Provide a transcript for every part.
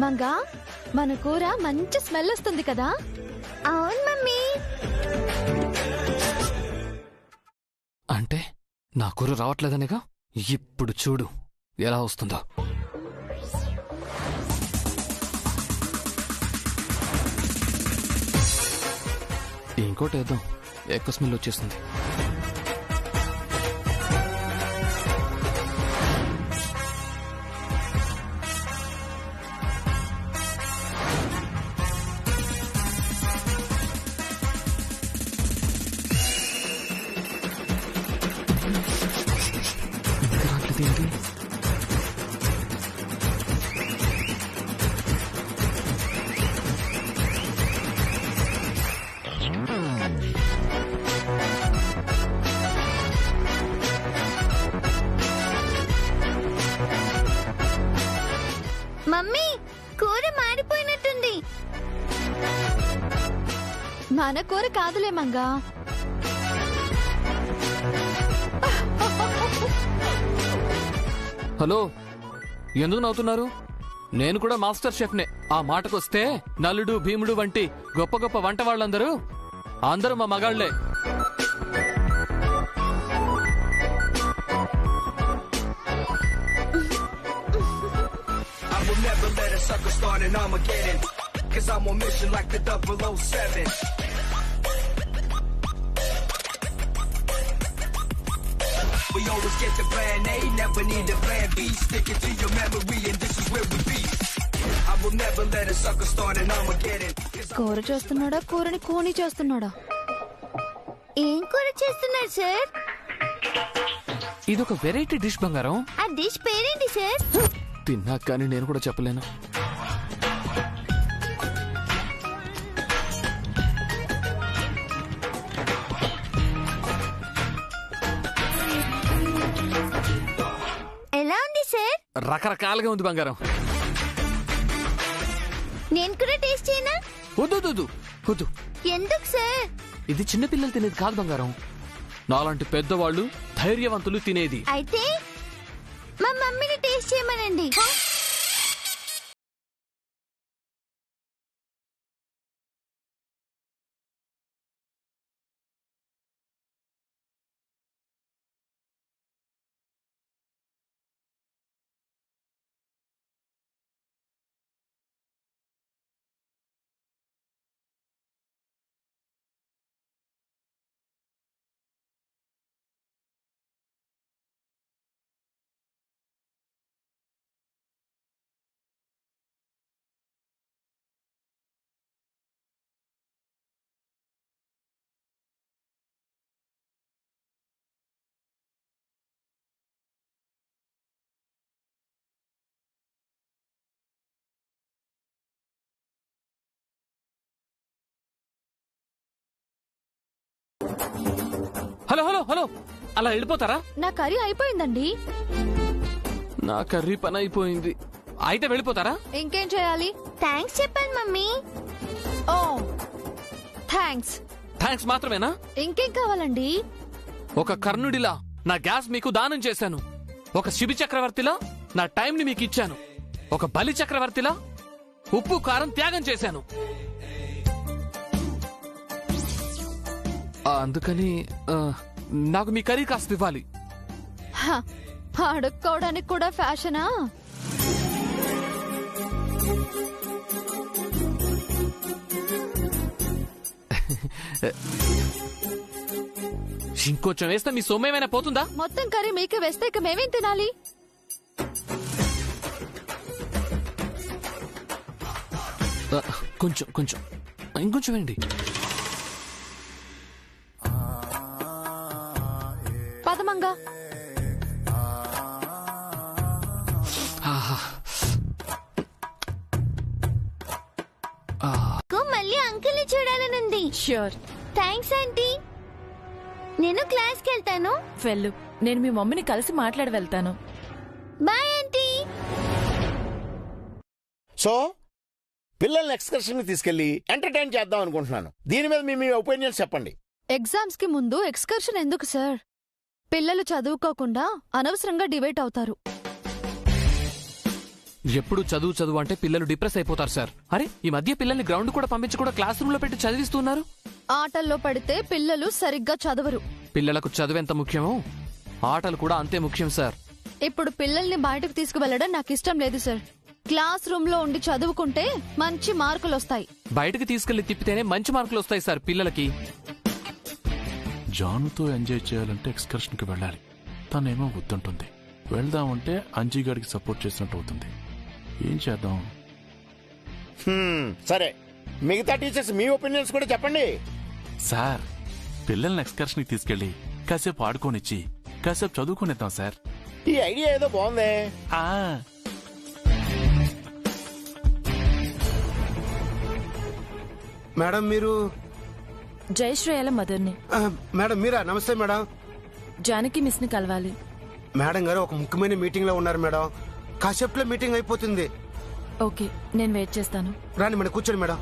మంగా, మన కూర మంచి స్మెల్ వస్తుంది కదా? అవును మమ్మీ. అంటే నా కూర రావట్లేదనేగా? ఇప్పుడు చూడు ఎలా వస్తుందో. ఇంకోటి వేద్దాం, ఎక్కువ స్మెల్ వచ్చేస్తుంది. ఏంటి మమ్మీ, కూర మాడిపోయినట్టుంది. మన కూర కాదులే మంగా. హలో, ఎందుకు నవ్వుతున్నారు? నేను కూడా మాస్టర్ షెఫ్నే. ఆ మాటకొస్తే నలుడు భీముడు వంటి గొప్ప గొప్ప వంట వాళ్ళందరూ అందరూ మా మగాళ్లే. We always get the plan A, never need a plan B. Stick it to your memory and this is where we be. I will never let a sucker start an Armageddon. కూర చేస్తున్నాడా, కూరని కూని చేస్తున్నాడా? ఏం కూర చేస్తున్నారు sir? ఇదొక variety dish బంగారం. ఆ డిష్ పేరేంటి సార్? తిన్నా కానీ నేను కూడా చెప్పలేను. ఎలా ఉంది సార్? రకరకాలుగా ఉంది బంగారం. నేను కూడా టేస్ట్ చేయనా? వద్దు వద్దు వద్దు. ఎందుకు సార్? ఇది చిన్నపిల్లలు తినేది కాదు బంగారం, నాలాంటి పెద్దవాళ్ళు ధైర్యవంతులు తినేది. అయితే మా మమ్మీని టేస్ట్ చేయమనండి. హలో హలో హలో, అలా వెళ్ళిపోతారా? నా కర్రీ అయిపోయిందండి. నా కర్రీ పని అయిపోయింది. అయితే వెళ్ళిపోతారా? ఇంకేం చేయాలి? థ్యాంక్స్ చెప్పాను మమ్మీ. ఓ థ్యాంక్స్. థ్యాంక్స్ మాత్రమేనా? ఇంకేం కావాలండి? ఒక కర్ణుడిలా నా గ్యాస్ మీకు దానం చేశాను. ఒక శిబి చక్రవర్తిలా నా టైం ని మీకు ఇచ్చాను. ఒక బలి చక్రవర్తిలా ఉప్పు కారం త్యాగం చేశాను. అందుకని నాకు మీ కర్రీ కాస్త ఇవ్వాలి. అడుక్కోవడానికి కూడా ఫ్యాషనా? ఇంకొంచెం వేస్తే మీ సొమ్మేమైనా పోతుందా? మొత్తం కర్రీ మీకే వేస్తే ఇక మేమేం తినాలి? కొంచెం కొంచెం ఇంకొంచెం వేయండి. పదమంగా. ష్యూర్. Thanks aunty. నేను క్లాస్కి వెళ్తాను. వెళ్ళు, నేను మీ మమ్మీని కలిసి మాట్లాడి వెళ్తాను. Bye aunty. సో పిల్లల్ని ఎక్స్కర్షన్ కి తీసుకెళ్లి ఎంటర్టైన్ చేద్దాం అనుకుంటున్నాను. దీని మీద మీ ఒపీనియన్స్ చెప్పండి. ఎగ్జామ్స్ కి ముందు ఎక్స్కర్షన్ ఎందుకు సార్? పిల్లలు చదువుకోకుండా అనవసరంగా డివైట్ అవుతారు. ఎప్పుడు చదువు అంటే పిల్లలు డిప్రెస్ అయిపోతారు సార్. అరే ఈ మధ్య పిల్లల్ని గ్రౌండ్ కూడా పంపించి కూడా క్లాస్ రూమ్ లో పెట్టి చదివిస్తున్నారు. ఆటల్లో పడితే పిల్లలు సరిగ్గా చదవరు. పిల్లలకు చదువు ఎంత ముఖ్యమో ఆటలు కూడా అంతే ముఖ్యం సార్. ఇప్పుడు పిల్లల్ని బయటకు తీసుకువెళ్లడం నాకు ఇష్టం లేదు సార్. క్లాస్ రూమ్ లో ఉండి చదువుకుంటే మంచి మార్కులు వస్తాయి. బయటకు తీసుకెళ్లి తిప్పితేనే మంచి మార్కులు వస్తాయి సార్ పిల్లలకి. జానుతో ఎంజాయ్ చేయాలంటే ఎక్స్కర్షన్ కి వెళ్ళాలి. తనేమో వద్దంటుంది. వెళ్దామంటే అంజీగాడికి సపోర్ట్ చేసినట్టు అవుతుంది. ఏం చేద్దాం? సరే, మిగతా టీచర్స్ మీ ఒపీనియన్స్ కూడా చెప్పండి. సార్, పిల్లల్ని ఎక్స్కర్షన్ కి తీసుకెళ్లి కాసేపు ఆడుకోనిచ్చి కాసేపు చదువుకునిద్దాం సార్. ఈ ఐడియా ఏదో బాగుందే. మేడం మీరు? జయశ్రేయాల మదర్ని. మేడం మీరా? నమస్తే మేడం. జానకి మిస్ ని కలవాలి. మేడం గారు ఒక ముఖ్యమైన మీటింగ్ లో ఉన్నారు మేడం. కాసేపులో మీటింగ్ అయిపోతుంది. ఓకే, నేను వెయిట్ చేస్తాను. రాని మేడం, కూర్చోండి మేడం.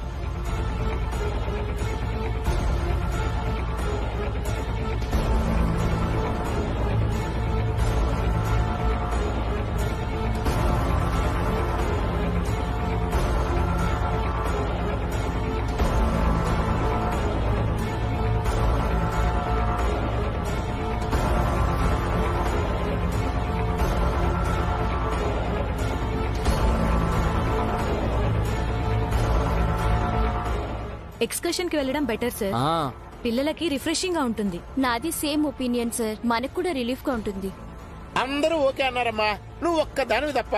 ఎక్స్కర్షన్ కి వెళ్ళడం బెటర్ సార్. పిల్లలకి రిఫ్రెషింగ్ గా ఉంటుంది. నాది సేమ్ ఒపీనియన్ సార్. మనకు కూడా రిలీఫ్ గా ఉంటుంది. అందరూ ఓకే అన్నారమ్మా, నువ్వు ఒక్క దానివి తప్ప.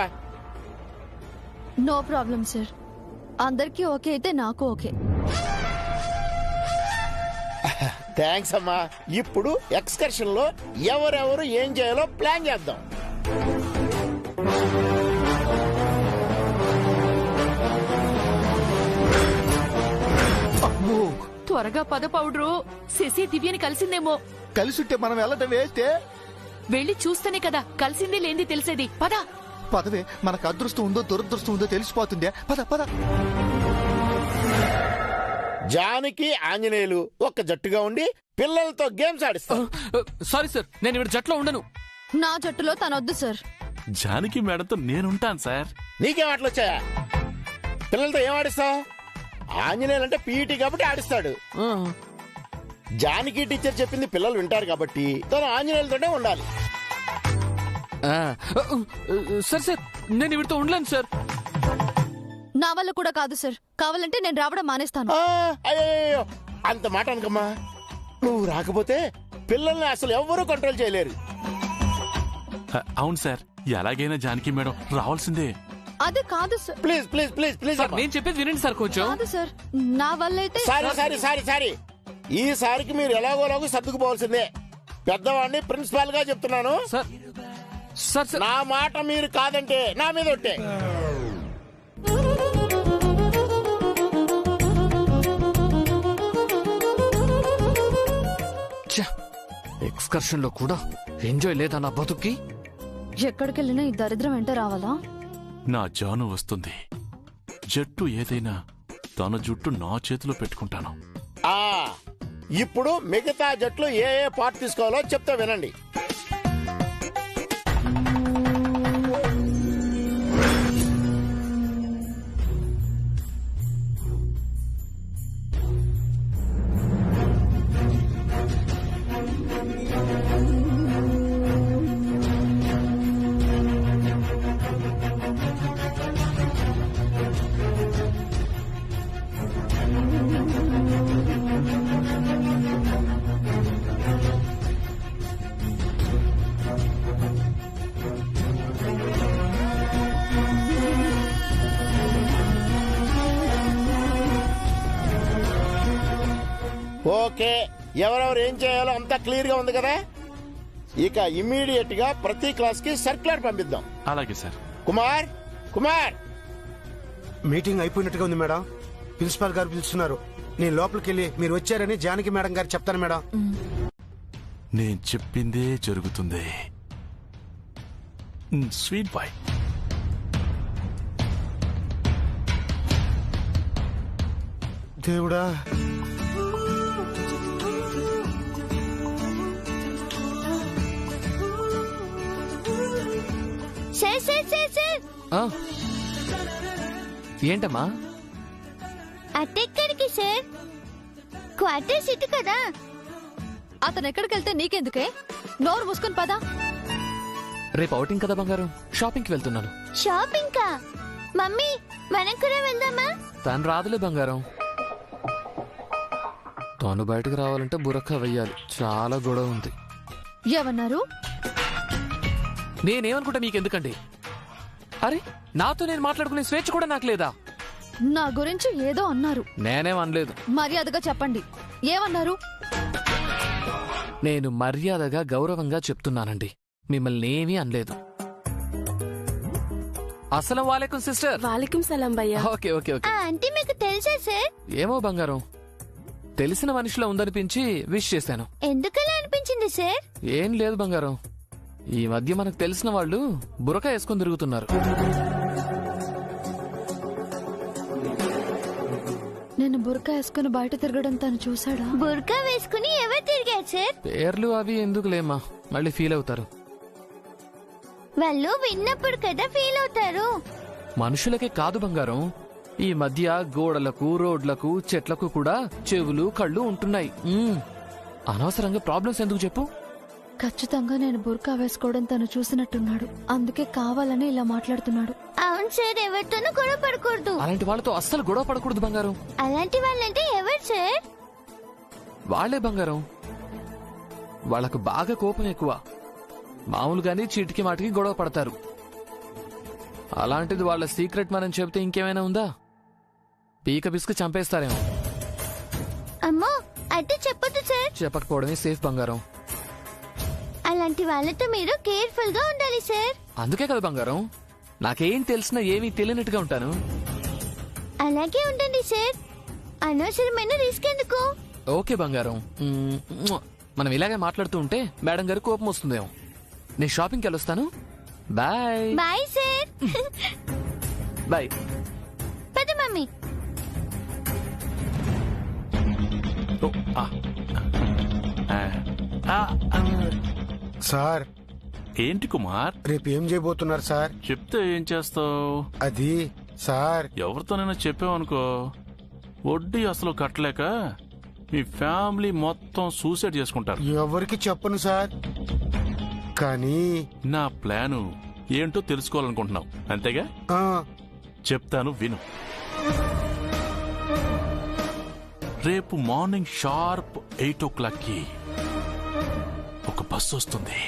No problem sir. అందరికీ ఓకే అయితే నాకు ఓకే. థ్యాంక్స్ అమ్మా. ఇప్పుడు ఎక్స్కర్షన్ లో ఎవరెవరు ఏం చేయాలో ప్లాన్ చేద్దాం. త్వరగా పద పౌడరు. శశి దివ్యని కలిసిందేమో. కలిసుంటే మనం వెళ్ళటం వేస్తే? వెళ్ళి చూస్తేనే కదా కలిసింది లేంది తెలిసేది. పద. పదవే, మనకు అదృష్టం ఉందో దురదృష్టం ఉందో తెలిసిపోతుందే. పద పద. జానకి ఆంజనేయులు ఒక జట్టుగా ఉండి పిల్లలతో గేమ్స్ ఆడిస్తారు. సారీ సార్, నేను ఇప్పుడు జట్లో ఉండను. నా జట్టులో తనొద్దు సార్. జానకి మేడంతో నేనుంటాను సార్. నీకేం ఆటలు వచ్చాయా? పిల్లలతో ఏం ఆడిస్తావు? ఆంజనేయులు అంటే పీఈటీ కాబట్టి ఆడిస్తాడు. జానకి టీచర్ చెప్పింది పిల్లలు వింటారు కాబట్టి తను ఆంజనేయులతోనే ఉండాలి. సార్ సార్, నేను ఇవిడితో ఉండలేను సార్. నా వల్ల కూడా కాదు సార్. కావాలంటే నేను రావడం మానేస్తాను. అయ్యో, అంత మాట అనకమ్మా. నువ్వు రాకపోతే పిల్లల్ని అసలు ఎవ్వరూ కంట్రోల్ చేయలేరు. అవును సార్, ఎలాగైనా జానకి మేడం రావాల్సిందే. అది కాదు sir. Please please please please sir, నేను చెప్పేది వినండి సార్ కొంచెం. కాదు సార్, నా వల్ల అయితే. సారీ ఈసారికి మీరు ఎలాగోలాగో సర్దుకుపోవాల్సిందే. పెద్దవాడిని ప్రిన్సిపాల్ గా చెప్తున్నాను. సార్ సార్ సార్, నా మాట మీరు కాదంటే నా మీద ఒట్టే. ఎక్స్కర్షన్ లో కూడా ఎంజాయ్ లేదా నా బతుక్కి? ఎక్కడికెళ్ళినా ఈ దరిద్రం వెంట రావాలా? నా జాను వస్తుంది. జట్టు ఏదైనా తన జుట్టు నా చేతిలో పెట్టుకుంటాను. ఇప్పుడు మిగతా జట్లు ఏ ఏ పార్ట్ తీసుకోవాలో చెప్తా వినండి. ఓకే, ఎవరెవరు ఏం చేయాలో అంతా క్లియర్ గా ఉంది కదా. ఇక ఇమ్మీడియట్ గా ప్రతి క్లాస్ కి సర్క్యులర్ పంపిద్దాం. అలాగే సార్. కుమార్ మీటింగ్ అయిపోయినట్టుగా ఉంది మేడం. ప్రిన్సిపాల్ గారు పిలుస్తున్నారు. నేను లోపలికి వెళ్ళి మీరు వచ్చారని జానకి మేడం గారు చెప్తాను మేడం. నేను చెప్పిందే జరుగుతుంది. Sweet boy. దేవుడా, సార్ సార్ సార్ సార్ ఆ? ఏంటమ్మా? అట్టెక్కడికి సార్? క్వార్టర్స్ ఇటు కదా. అతను ఎక్కడికి వెళ్తే నీకెందుకే? నోరు మూసుకొని పదా. రేపు అవుటింగ్ కదా బంగారం, షాపింగ్కి వెళ్తున్నాను. షాపింగ్ కా? మమ్మీ మనం కూడా వెళ్దామా? తను రాదులే బంగారం. తను బయటకు రావాలంటే బురక్క వెయ్యాలి. చాలా గొడవ ఉంది. ఏమన్నారు? నేనేమనుకుంటా మీకెందుకండి? అరే, నాతో నేను మాట్లాడుకునే స్వేచ్ఛ కూడా నాకు లేదా? నా గురించి ఏదో అన్నారు. నేనేం అనలేదు. మర్యాదగా చెప్పండి, ఏమన్నారు? నేను మర్యాదగా గౌరవంగా చెప్తున్నానండి, మిమ్మల్ని ఏమీ అనలేదు. అస్సలం వాలేకుం సిస్టర్. వాలేకుం సలాం భయ్యా. Okay okay okay. ఆ ఆంటీ మీకు తెలుసా సార్? ఏమో బంగారం, తెలిసిన మనిషిలో ఉందనిపించి విష్ చేశాను. ఎందుకలా అనిపించింది సార్? ఏం లేదు బంగారం, ఈ మధ్య మనకు తెలిసిన వాళ్ళు బురక వేసుకొని తిరుగుతున్నారు. నేను బురకా వేసుకుని బయట తిరగడం తను చూసాడా? బుర్కా వేసుకుని ఎవరు తిరిగారు సార్? పేర్లు అవి ఎందుకులేమ్మా, మళ్ళీ ఫీల్ అవుతారు. వాళ్ళు విన్నప్పుడు కదా ఫీల్ అవుతారు. మనుషులకే కాదు బంగారం, ఈ మధ్య గోడలకు, రోడ్లకు, చెట్లకు కూడా చెవులు, కళ్ళు ఉంటున్నాయి. అనవసరంగా ప్రాబ్లమ్స్ ఎందుకు చెప్పు? ఖచ్చితంగా నేను బుర్కా వేసుకోవడం తను చూసినట్టున్నాడు, అందుకే కావాలని ఇలా మాట్లాడుతున్నాడు. అవును సార్, ఎవరితోనూ గొడవ పడకూడదు. అలాంటి వాళ్ళతో అస్సలు గొడవ పడకూడదు బంగారం. అలాంటి వాళ్ళంటే ఎవరు సార్? వాళ్లే బంగారం, వాళ్ళకు బాగా కోపం ఎక్కువ. మామూలుగానే చీటికి మాటికి గొడవ పడతారు. అలాంటిది వాళ్ళ సీక్రెట్ మనం చెబితే ఇంకేమైనా ఉందా? పీక పిసుకు చంపేస్తారేమో. అమ్మో, అయితే చెప్పొద్దు సార్. చెప్పకపోవడమే సేఫ్ బంగారం. అలాంటి వాళ్ళతో మీరు కేర్ఫుల్ గా ఉండాలి సార్. అందుకే కదా బంగారం, నాకేం తెలిసినా ఏమీ తెలియనట్టుగా ఉంటాను. అలాగే ఉండండి సార్, అనవసరమైన రిస్క్ ఎందుకు? ఓకే బంగారం. మనం ఇలాగే మాట్లాడుతూ ఉంటే మేడం గారు కోపం వస్తుందేమో. నేను షాపింగ్కి వెళ్ళొస్తాను. బాయ్. Bye sir. బాయ్. పద మమ్మీ. సార్ ఏంటి కుమార్, రేపు ఏం చేయబోతున్నారు సార్? చెప్తే ఏం చేస్తావు? అది సార్, ఎవరితోనైనా చెప్పావనుకో, వడ్డీ అసలు కట్టలేక మీ ఫ్యామిలీ మొత్తం సూసైడ్ చేసుకుంటారు. ఎవరికి చెప్పను సార్, కానీ నా ప్లాను ఏంటో తెలుసుకోవాలనుకుంటున్నావు అంతేగా? ఆ, చెప్తాను విను. రేపు మార్నింగ్ షార్ప్ 8 o'clock ఒక బస్సు వస్తుంది.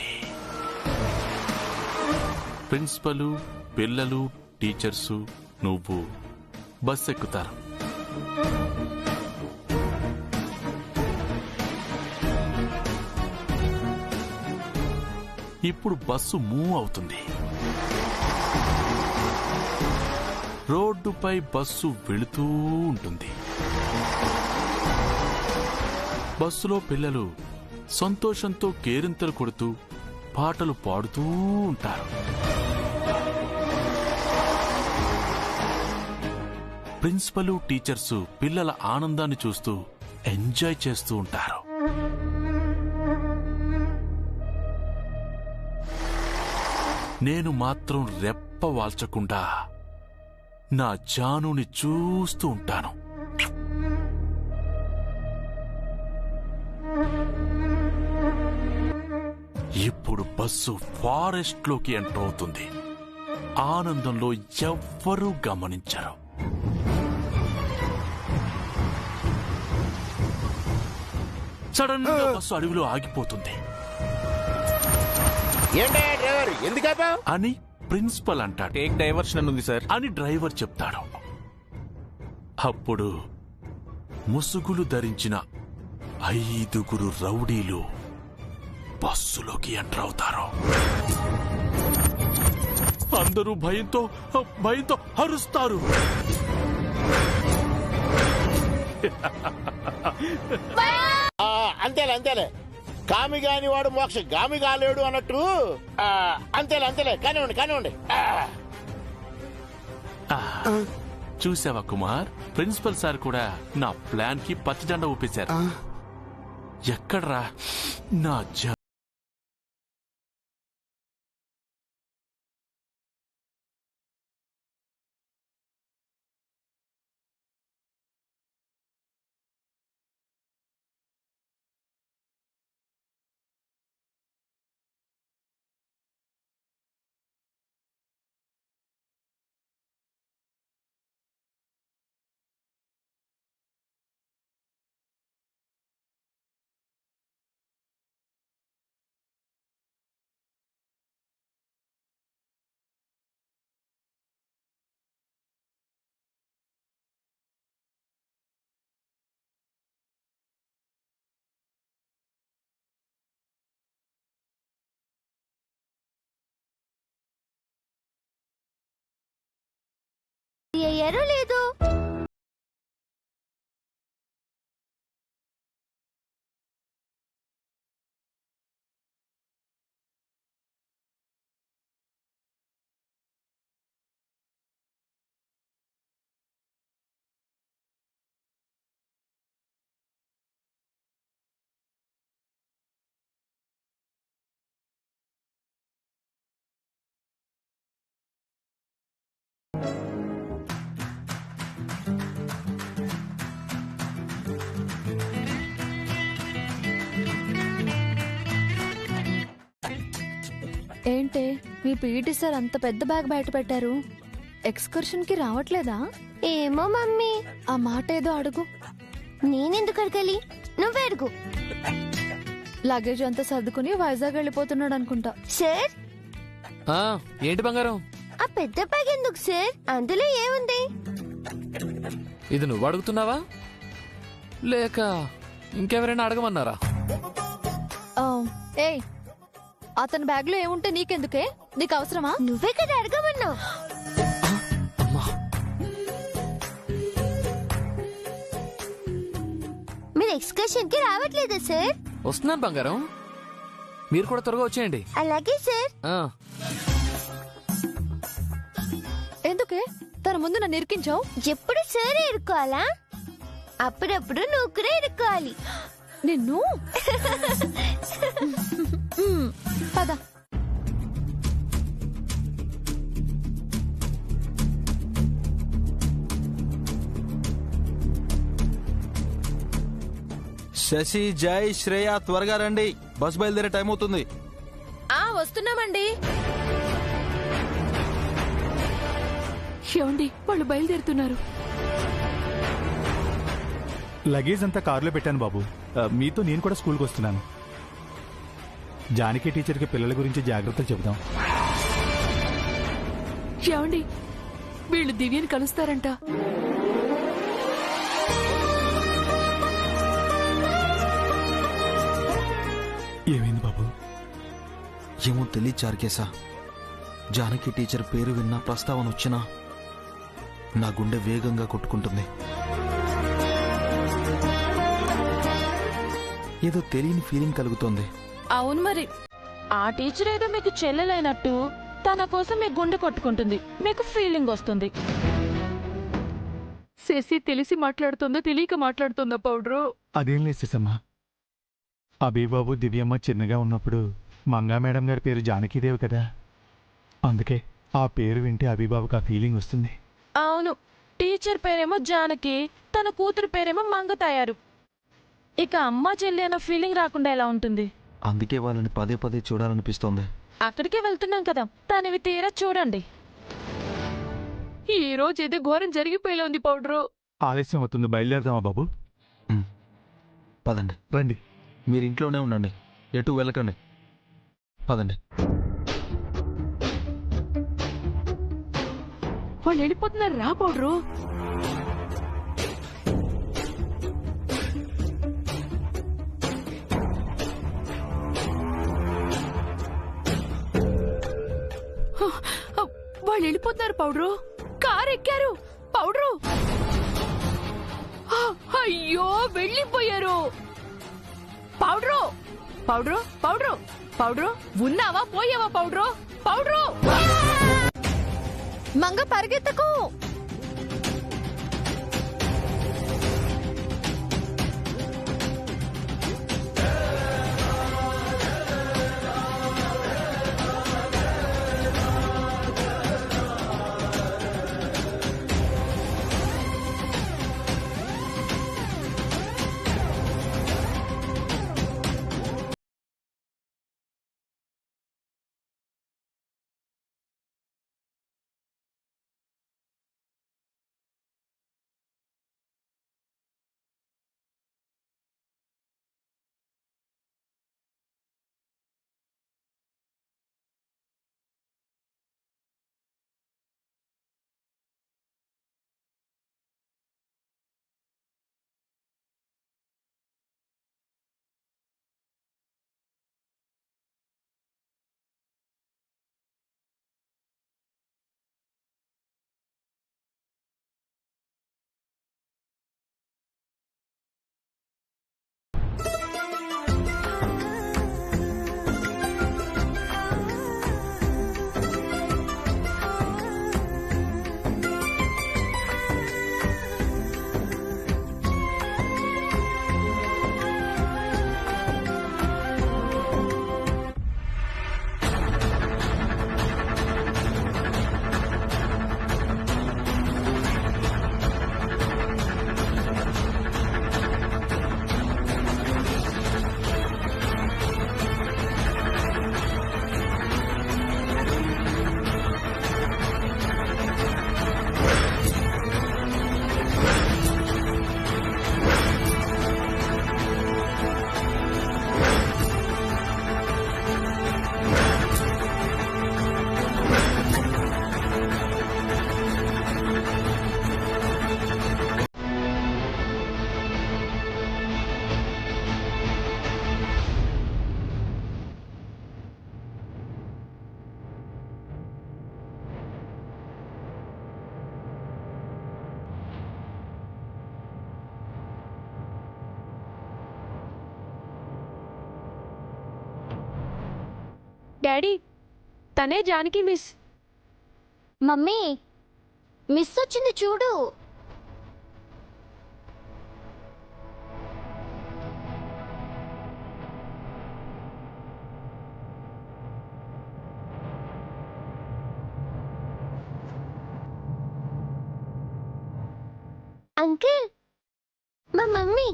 ప్రిన్సిపల్, పిల్లలు, టీచర్సు, నువ్వు బస్సు ఎక్కుతారు. ఇప్పుడు బస్సు మూవ్ అవుతుంది. రోడ్డుపై బస్సు వెళుతూ ఉంటుంది. బస్సులో పిల్లలు సంతోషంతో కేరింతలు కొడుతూ పాటలు పాడుతూ ఉంటారు. ప్రిన్సిపల్, టీచర్సు పిల్లల ఆనందాన్ని చూస్తూ ఎంజాయ్ చేస్తూ ఉంటారు. నేను మాత్రం రెప్ప వాల్చకుండా నా జానుని చూస్తూ ఉంటాను. ఇప్పుడు బస్సు ఫారెస్ట్ లోకి ఎంటర్ అవుతుంది. ఆనందంలో ఎవ్వరూ గమనించరు. సడన్ గా బస్సు అడవిలో ఆగిపోతుంది. ఏంటయ్యా డ్రైవర్, ఎందుకు ఆపావ్? అని ప్రిన్సిపల్ అంటాడు. టేక్ డైవర్షన్ ఉంది సార్ అని డ్రైవర్ చెప్తాడు. అప్పుడు ముసుగులు ధరించిన 5 రౌడీలు బస్సులోకి ఎంటర్ అవుతారు. అందరూ భయంతో అరుస్తారు. అంతేలే అంతేలే, కామి గాని వాడు మోక్ష గామి కాలేడు అన్నట్టు. అంతేలే అంతేలే, కానివ్వండి కానివ్వండి. చూసావా కుమార్, ప్రిన్సిపల్ సార్ కూడా నా ప్లాన్ కి పచ్చ జెండా ఊపేశారు. ఎక్కడ్రా నా అయ్యారో లేదు. ఏంటే మీ పీటీ సార్ అంత పెద్ద బ్యాగ్ బయట పెట్టారు? ఎక్స్కర్షన్ కి రావట్లేదా? ఏమో మమ్మీ. ఆ మాట ఏదో అడుగు. నేనెందుకు అడగాలి, నువ్వే అడుగు. లగేజ్ అంతా సర్దుకుని వైజాగ్ వెళ్ళిపోతున్నాడు అనుకుంటా. సార్ ఏంటి బంగారం? ఆ పెద్ద బ్యాగ్ ఎందుకు సార్? అందులో ఏముంది? ఇది నువ్వు అడుగుతున్నావా లేక ఇంకెవరైనా అడగమన్నారా? ఏయ్, అతని బ్యాగ్ లో ఏముంటే నీకెందుకే? నీకు అవసరమా? నువ్వే కదా అడగమన్నావు. మీరు ఎక్స్కర్షన్ కి రావట్లేదా సార్? వస్తున్నాను బంగారం, మీరు కూడా త్వరగా వచ్చేయండి. అలాగే సార్. ఎందుకే తన ముందు నన్ను ఇరికించావు? ఎప్పుడు సార్ ఇరుక్కోవాలా? అప్పుడప్పుడు నువ్వు కూడా ఇరుక్కోవాలి. నిన్ను పద. శశి, జై, శ్రేయ త్వరగా రండి, బస్ బయలుదేరే టైం అవుతుంది. వస్తున్నామండి. ఏమండి, వాళ్ళు బయలుదేరుతున్నారు. లగేజ్ అంతా కారులో పెట్టాను బాబు. మీతో నేను కూడా స్కూల్కి వస్తున్నాను. జానకి టీచర్కి పిల్లల గురించి జాగ్రత్తలు చెబుదాం. ఏమండి, వీళ్ళు దివ్యని కలుస్తారంట. ఏమైంది బాబు? ఏమో తెలియదు చారుకేశా. జానకి టీచర్ పేరు విన్నా, ప్రస్తావన వచ్చినా నా గుండె వేగంగా కొట్టుకుంటుంది. ఏదో తెలియని ఫీలింగ్ కలుగుతోంది. అవును మరి, ఆ టీచర్ ఏదో మీకు చెల్లెలైనట్టు తన కోసం మీ గుండె కొట్టుకుంటుంది, మీకు ఫీలింగ్ వస్తుంది. శశి తెలిసి మాట్లాడుతుందో తెలియక మాట్లాడుతుందో పౌడరు? అదేం లేదు శశమ్మా. అభిబాబు దివ్యమ్మ చిన్నగా ఉన్నప్పుడు మంగా మేడం గారి పేరు జానకీదేవి కదా, అందుకే ఆ పేరు వింటే అభిబాబుకి ఆ ఫీలింగ్ వస్తుంది. అవును, టీచర్ పేరేమో జానకి, తన కూతురు పేరేమో మంగ తయారు. ఇక అమ్మ చెల్లి అన్న ఫీలింగ్ రాకుండా ఎలా ఉంటుంది? అందుకే వాళ్ళని పదే పదే చూడాలనిపిస్తోంది. అక్కడికే వెళ్తున్నాం కదా, తనవి తీరా చూడండి. ఈ రోజు ఏదో ఘోరం జరిగిపోయేలా ఉంది పౌడరు. ఆలస్యం అవుతుంది, బయలుదేరదామా బాబు? పదండి. రండి. మీరు ఇంట్లోనే ఉండండి, ఎటు వెళ్ళకండి. పదండి. వాళ్ళు వెళ్ళిపోతున్నారు, రా పౌడరు. వాళ్ళు వెళ్ళిపోతున్నారు పౌడరు. కారు ఎక్కారు పౌడరు. అయ్యో వెళ్ళిపోయారు. పౌడరు పౌడరు పౌడరు పౌడరు ఉన్నావా పోయావా? Powder powder. మంగ పరిగెత్తకు. డాడీ తనే జానకి మిస్. మమ్మీ మిస్ వచ్చింది చూడు. అంకుల్ మా మమ్మీ.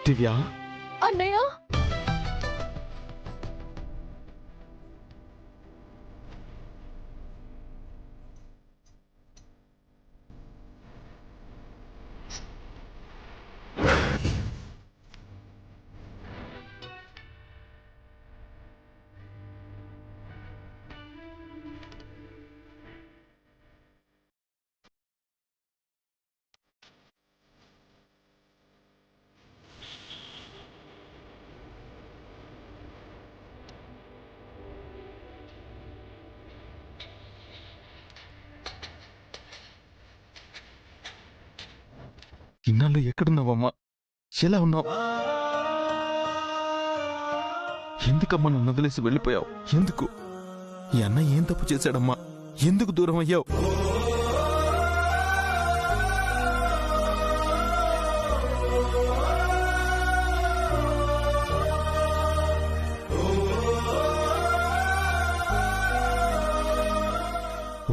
దివ్య, అన్నయ్య ఇన్నాళ్ళు ఎక్కడున్నావమ్మా? ఎలా ఉన్నావు? ఎందుకమ్మా నన్ను వదిలేసి వెళ్ళిపోయావు? ఎందుకు? ఈ అన్న ఏం తప్పు చేశాడమ్మా? ఎందుకు దూరం అయ్యావు?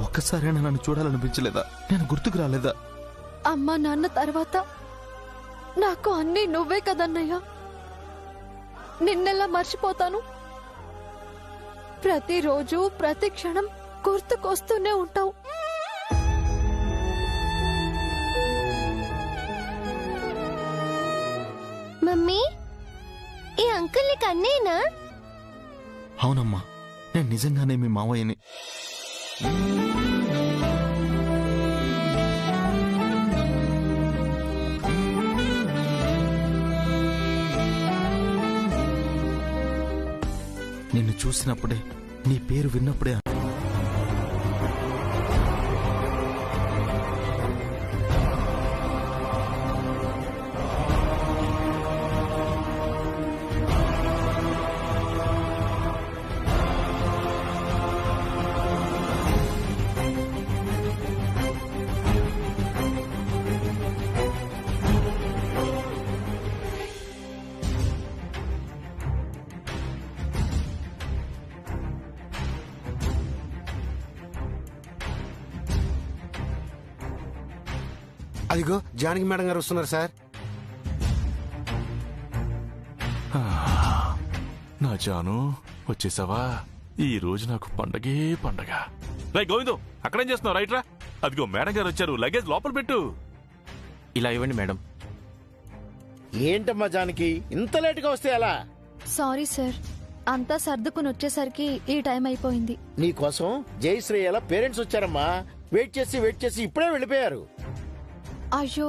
ఒక్కసారైనా నన్ను చూడాలనిపించలేదా? నేను గుర్తుకు రాలేదా? అమ్మా నాన్న తర్వాత నాకు అన్నీ నువ్వే కదన్నయ్యా. నిన్నెలా మర్చిపోతాను? ప్రతిరోజు ప్రతి క్షణం గుర్తుకొస్తూనే ఉంటావు. మమ్మీ ఈ అంకుల్ నీకు అన్నేనా? అవునమ్మా, నేను నిజంగానే మీ మావయ్యని. చూసినప్పుడే, నీ పేరు విన్నప్పుడే అదిగో జానకి మేడం గారు వస్తున్నారు సార్. నా జాను వచ్చేసావా? ఈ రోజు నాకు పండగే పండగ. రై గోవిందు, అక్కడేం చేస్తున్నావు? రైట్ రా. అదిగో మేడం గారు వచ్చారు, లగేజ్ లోపల పెట్టు. ఇలా ఇవ్వండి మేడం. ఏంటమ్మా జానకి, ఇంత లేటుగా వస్తే ఎలా? సారీ సార్, అంతా సర్దుకుని వచ్చేసరికి ఈ టైం అయిపోయింది. నీకోసం జయశ్రేయల పేరెంట్స్ వచ్చారమ్మా. వెయిట్ చేసి ఇప్పుడే వెళ్ళిపోయారు. అయ్యో,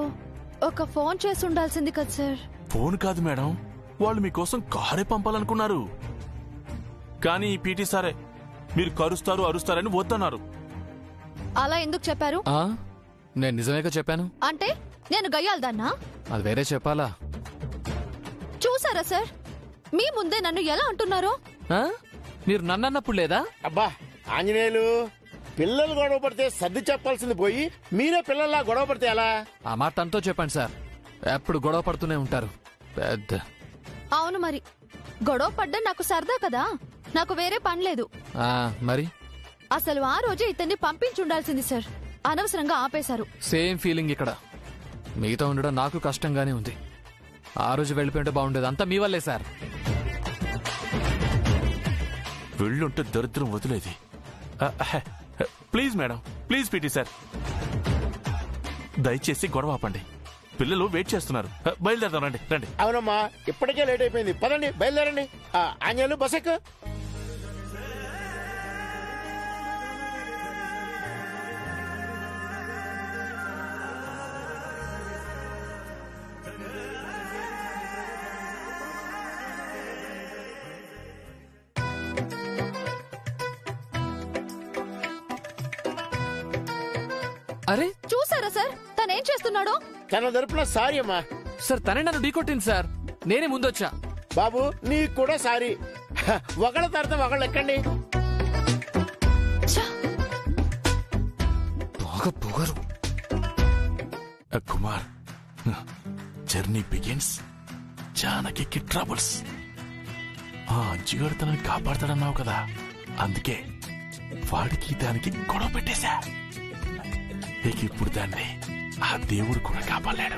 ఒక ఫోన్ చేసి ఉండాల్సింది కదా సార్. ఫోన్ కాదు మేడం, వాళ్ళు మీకోసం కారే పంపాలనుకున్నారు. కానీ ఈ పీటీ సారే మీరు కరుస్తారు అరుస్తారని వద్దన్నారు. అలా ఎందుకు చెప్పారు? నేను నిజమేగా చెప్పాను. అంటే నేను గయ్యాలదన్నా? అది వేరే చెప్పాలా? చూసారా సార్, మీ ముందే నన్ను ఎలా అంటున్నారో? మీరు నన్నప్పుడు లేదా? అబ్బా ఆంజనేయులు, పిల్లలు గొడవ పడితే సర్ది చెప్పాల్సింది పోయి మీరే పిల్లల్లా గొడవ పడితే ఎలా? ఆ మాట తనతో చెప్పండి సార్, ఎప్పుడు గొడవ పడుతూనే ఉంటారు పెద్ద. అవును మరి, గొడవ పడ్డా నాకు సరదా కదా, నాకు వేరే పని లేదు. మరి అసలు ఆ రోజే ఇతన్ని పంపించుండాల్సింది సార్, అనవసరంగా ఆపేశారు. సేమ్ ఫీలింగ్ ఇక్కడ. మీతో ఉండడం నాకు కష్టంగానే ఉంది. ఆ రోజు వెళ్ళిపోయింటే బాగుండేది. అంతా మీ వల్లే సార్. వెళ్ళుంటే దరిద్రం వదిలేది. Please madam, please PT sir, దయచేసి గొడవ ఆపండి. పిల్లలు వెయిట్ చేస్తున్నారు. బయలుదేరదాం, రండి రండి. అవునమ్మా, ఇప్పటికే లేట్ అయిపోయింది, పదండి బయలుదేరండి. ఆంజనేయులు బస్సెక్కు. అరే చూసారా సార్ తనేం చేస్తున్నాడో? తన తరపున సారీ అమ్మా. సార్ తనే నన్ను ఢీకొట్టింది సార్, నేనే ముందొచ్చా. బాబు నీకు కూడా సారీ. ఒకళ్ళ తర్వాత ఒకళ్ళు ఎక్కండి. బాగా పొగరు. Kumar, journey begins. Janaki troubles. ఆ అంచుగాడు తనని కాపాడతాడన్నావు కదా, అందుకే వాడికి దానికి గొడవ పెట్టేశా. ఇక ఇప్పుడు దాన్ని ఆ దేవుడు కూడా కాపాడలేడు.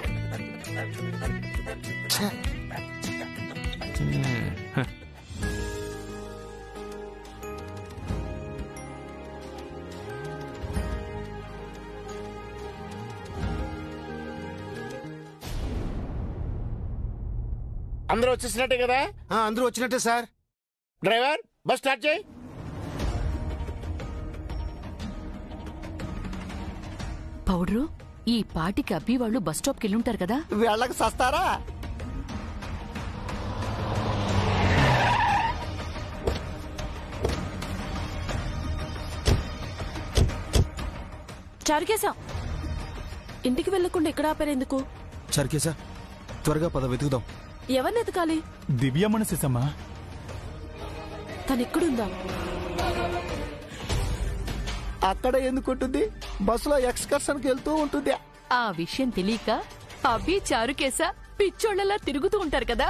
అందరూ వచ్చేసినట్టే కదా? అందరూ వచ్చినట్టే సార్. డ్రైవర్ బస్ స్టార్ట్ చేయి. పౌడ్రు, ఈ పాటికి అబ్బి వాళ్ళు బస్ స్టాప్కి వెళ్ళుంటారు కదా? వీళ్ళకి సస్తారా? చారుకేశా, ఇంటికి వెళ్లకుండా ఇక్కడ ఆపారెందుకు? చరికేశా, త్వరగా పద, వెతుకుదాం. ఎవరిని ఎతకాలి? దివ్య మనసిసమ్మా. తనెక్కడుందా? అక్కడ ఎందుకుంటుంది? బస్సులో ఎక్స్కర్షన్కి వెళ్తూ ఉంటుంది. ఆ విషయం తెలియక అబ్బి చారుకేశా పిచ్చోళ్లలా తిరుగుతూ ఉంటారు కదా.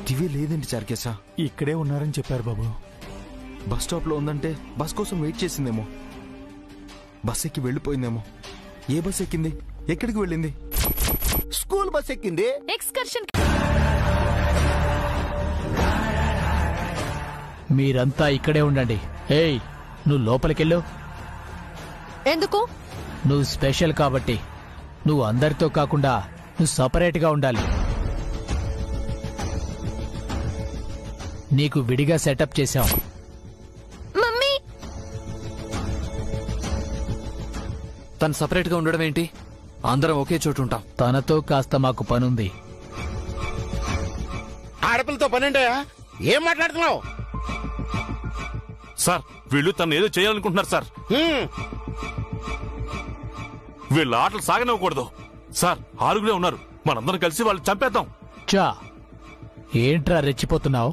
దివ్య లేదండి చారుకేశా. ఇక్కడే ఉన్నారని చెప్పారు బాబు. బస్ స్టాప్ లో ఉందంటే బస్ కోసం వెయిట్ చేసిందేమో. బస్ ఎక్కి వెళ్ళిపోయిందేమో. ఏ బస్ ఎక్కింది? ఎక్కడికి వెళ్ళింది? స్కూల్ బస్ ఎక్కింది. ఎక్స్కర్షన్ మీరంతా ఇక్కడే ఉండండి. ఏయ్, నువ్వు లోపలికెళ్ళు. ఎందుకు? నువ్వు స్పెషల్ కాబట్టి. నువ్వు అందరితో కాకుండా నువ్వు సపరేట్గా ఉండాలి. నీకు విడిగా సెటప్ చేశాం. మమ్మీ, తను సపరేట్ గా ఉండడం ఏంటి? అందరం ఒకే చోటు ఉంటాం. తనతో కాస్త మాకు పనుంది. ఆడపిల్లతో పనేంటయా? ఏం మాట్లాడుతున్నావు? సార్, వీళ్ళు తను ఏదో చేయాలనుకుంటున్నారు సార్. వీళ్ళ ఆటలు సాగనివ్వకూడదు సార్. 6 ఉన్నారు, మనందరం కలిసి వాళ్ళు చంపేద్దాం. చా, ఏంట్రా రెచ్చిపోతున్నావు?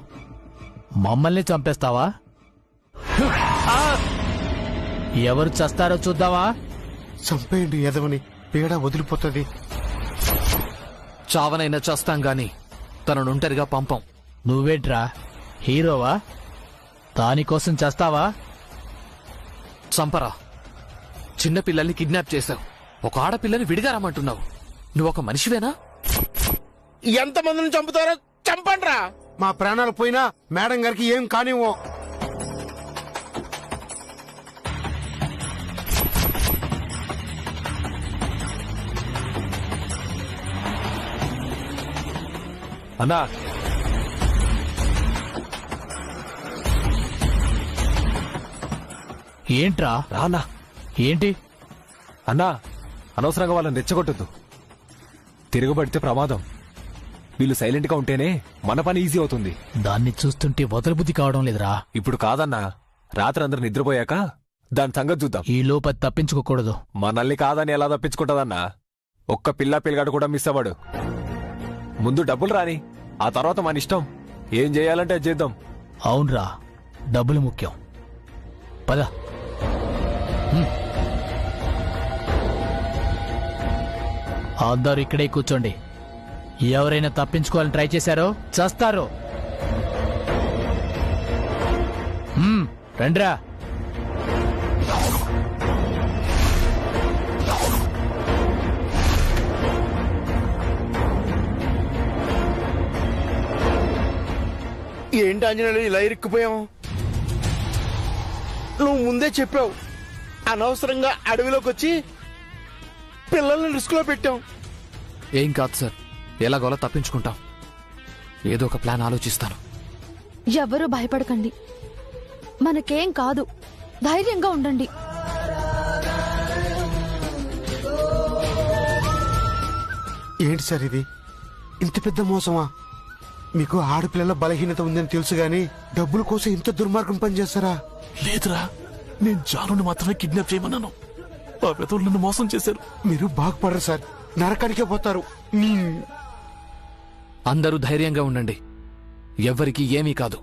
మమ్మల్ని చంపేస్తావా? ఎవరు చస్తారో చూద్దావా? చంపేయండి ఎదవని, పీడ వదిలిపోతుంది. చావనైనా చేస్తాం గాని తనను ఒంటరిగా పంపం. నువ్వేంట్రా, హీరోవా? దానికోసం చేస్తావా? చంపరా. చిన్నపిల్లల్ని కిడ్నాప్ చేశావు, ఒక ఆడపిల్లని విడిగా రమ్మంటున్నావు. నువ్వొక మనిషివేనా? ఎంతమందిని చంపుతారో చంపండ్రా. మా ప్రాణాలు పోయినా మేడం గారికి ఏం కానివ్వం. అన్నా, ఏంట్రా? రానా. ఏంటి అన్నా, అనవసరంగా వాళ్ళని రెచ్చగొట్టద్దు. తిరగబడితే ప్రమాదం. వీళ్ళు సైలెంట్ గా ఉంటేనే మన పని ఈజీ అవుతుంది. దాన్ని చూస్తుంటే వదలబుద్ధి కావడం లేదురా. ఇప్పుడు కాదన్నా, రాత్రి అందరు నిద్రపోయాక దాని సంగతి చూద్దాం. ఈ లోపల తప్పించుకోకూడదు. మనల్ని కాదని ఎలా తప్పించుకుంటదన్నా? ఒక్క పిల్లగాడు కూడా మిస్ అవ్వడు. ముందు డబ్బులు రాని, ఆ తర్వాత మన ఇష్టం. ఏం చేయాలంటే అది చేద్దాం. అవునరా, డబ్బులు ముఖ్యం. పద. అందరూ ఇక్కడే కూర్చోండి. ఎవరైనా తప్పించుకోవాలని ట్రై చేశారో చస్తారు. రండ్రా. ఏంటి ఆంజనేయులు ఇలా ఇరుక్కుపోయాం? నువ్వు ముందే చెప్పావు, అనవసరంగా అడవిలోకి వచ్చి పిల్లల్ని రిస్క్ లో పెట్టాం. ఏం కాదు సార్, ఎలాగోలా తప్పించుకుంటాం. ఏదో ఒక ప్లాన్ ఆలోచిస్తాను. ఎవరూ భయపడకండి, మనకేం కాదు. ధైర్యంగా ఉండండి. ఏంటి సార్ ఇది? ఇంత పెద్ద మోసమా? మీకు ఆడపిల్లల బలహీనత ఉందని తెలుసు గాని డబ్బుల కోసం ఇంత దుర్మార్గం పనిచేస్తారా? లేదురా, నేను జానుని మాత్రమే కిడ్నాప్ చేయమన్నాను. ఆ పెదవులు నన్ను మోసం చేశారు. మీరు బాగుపడరు సార్, నరకానికే పోతారు. అందరూ ధైర్యంగా ఉండండి, ఎవ్వరికీ ఏమీ కాదు.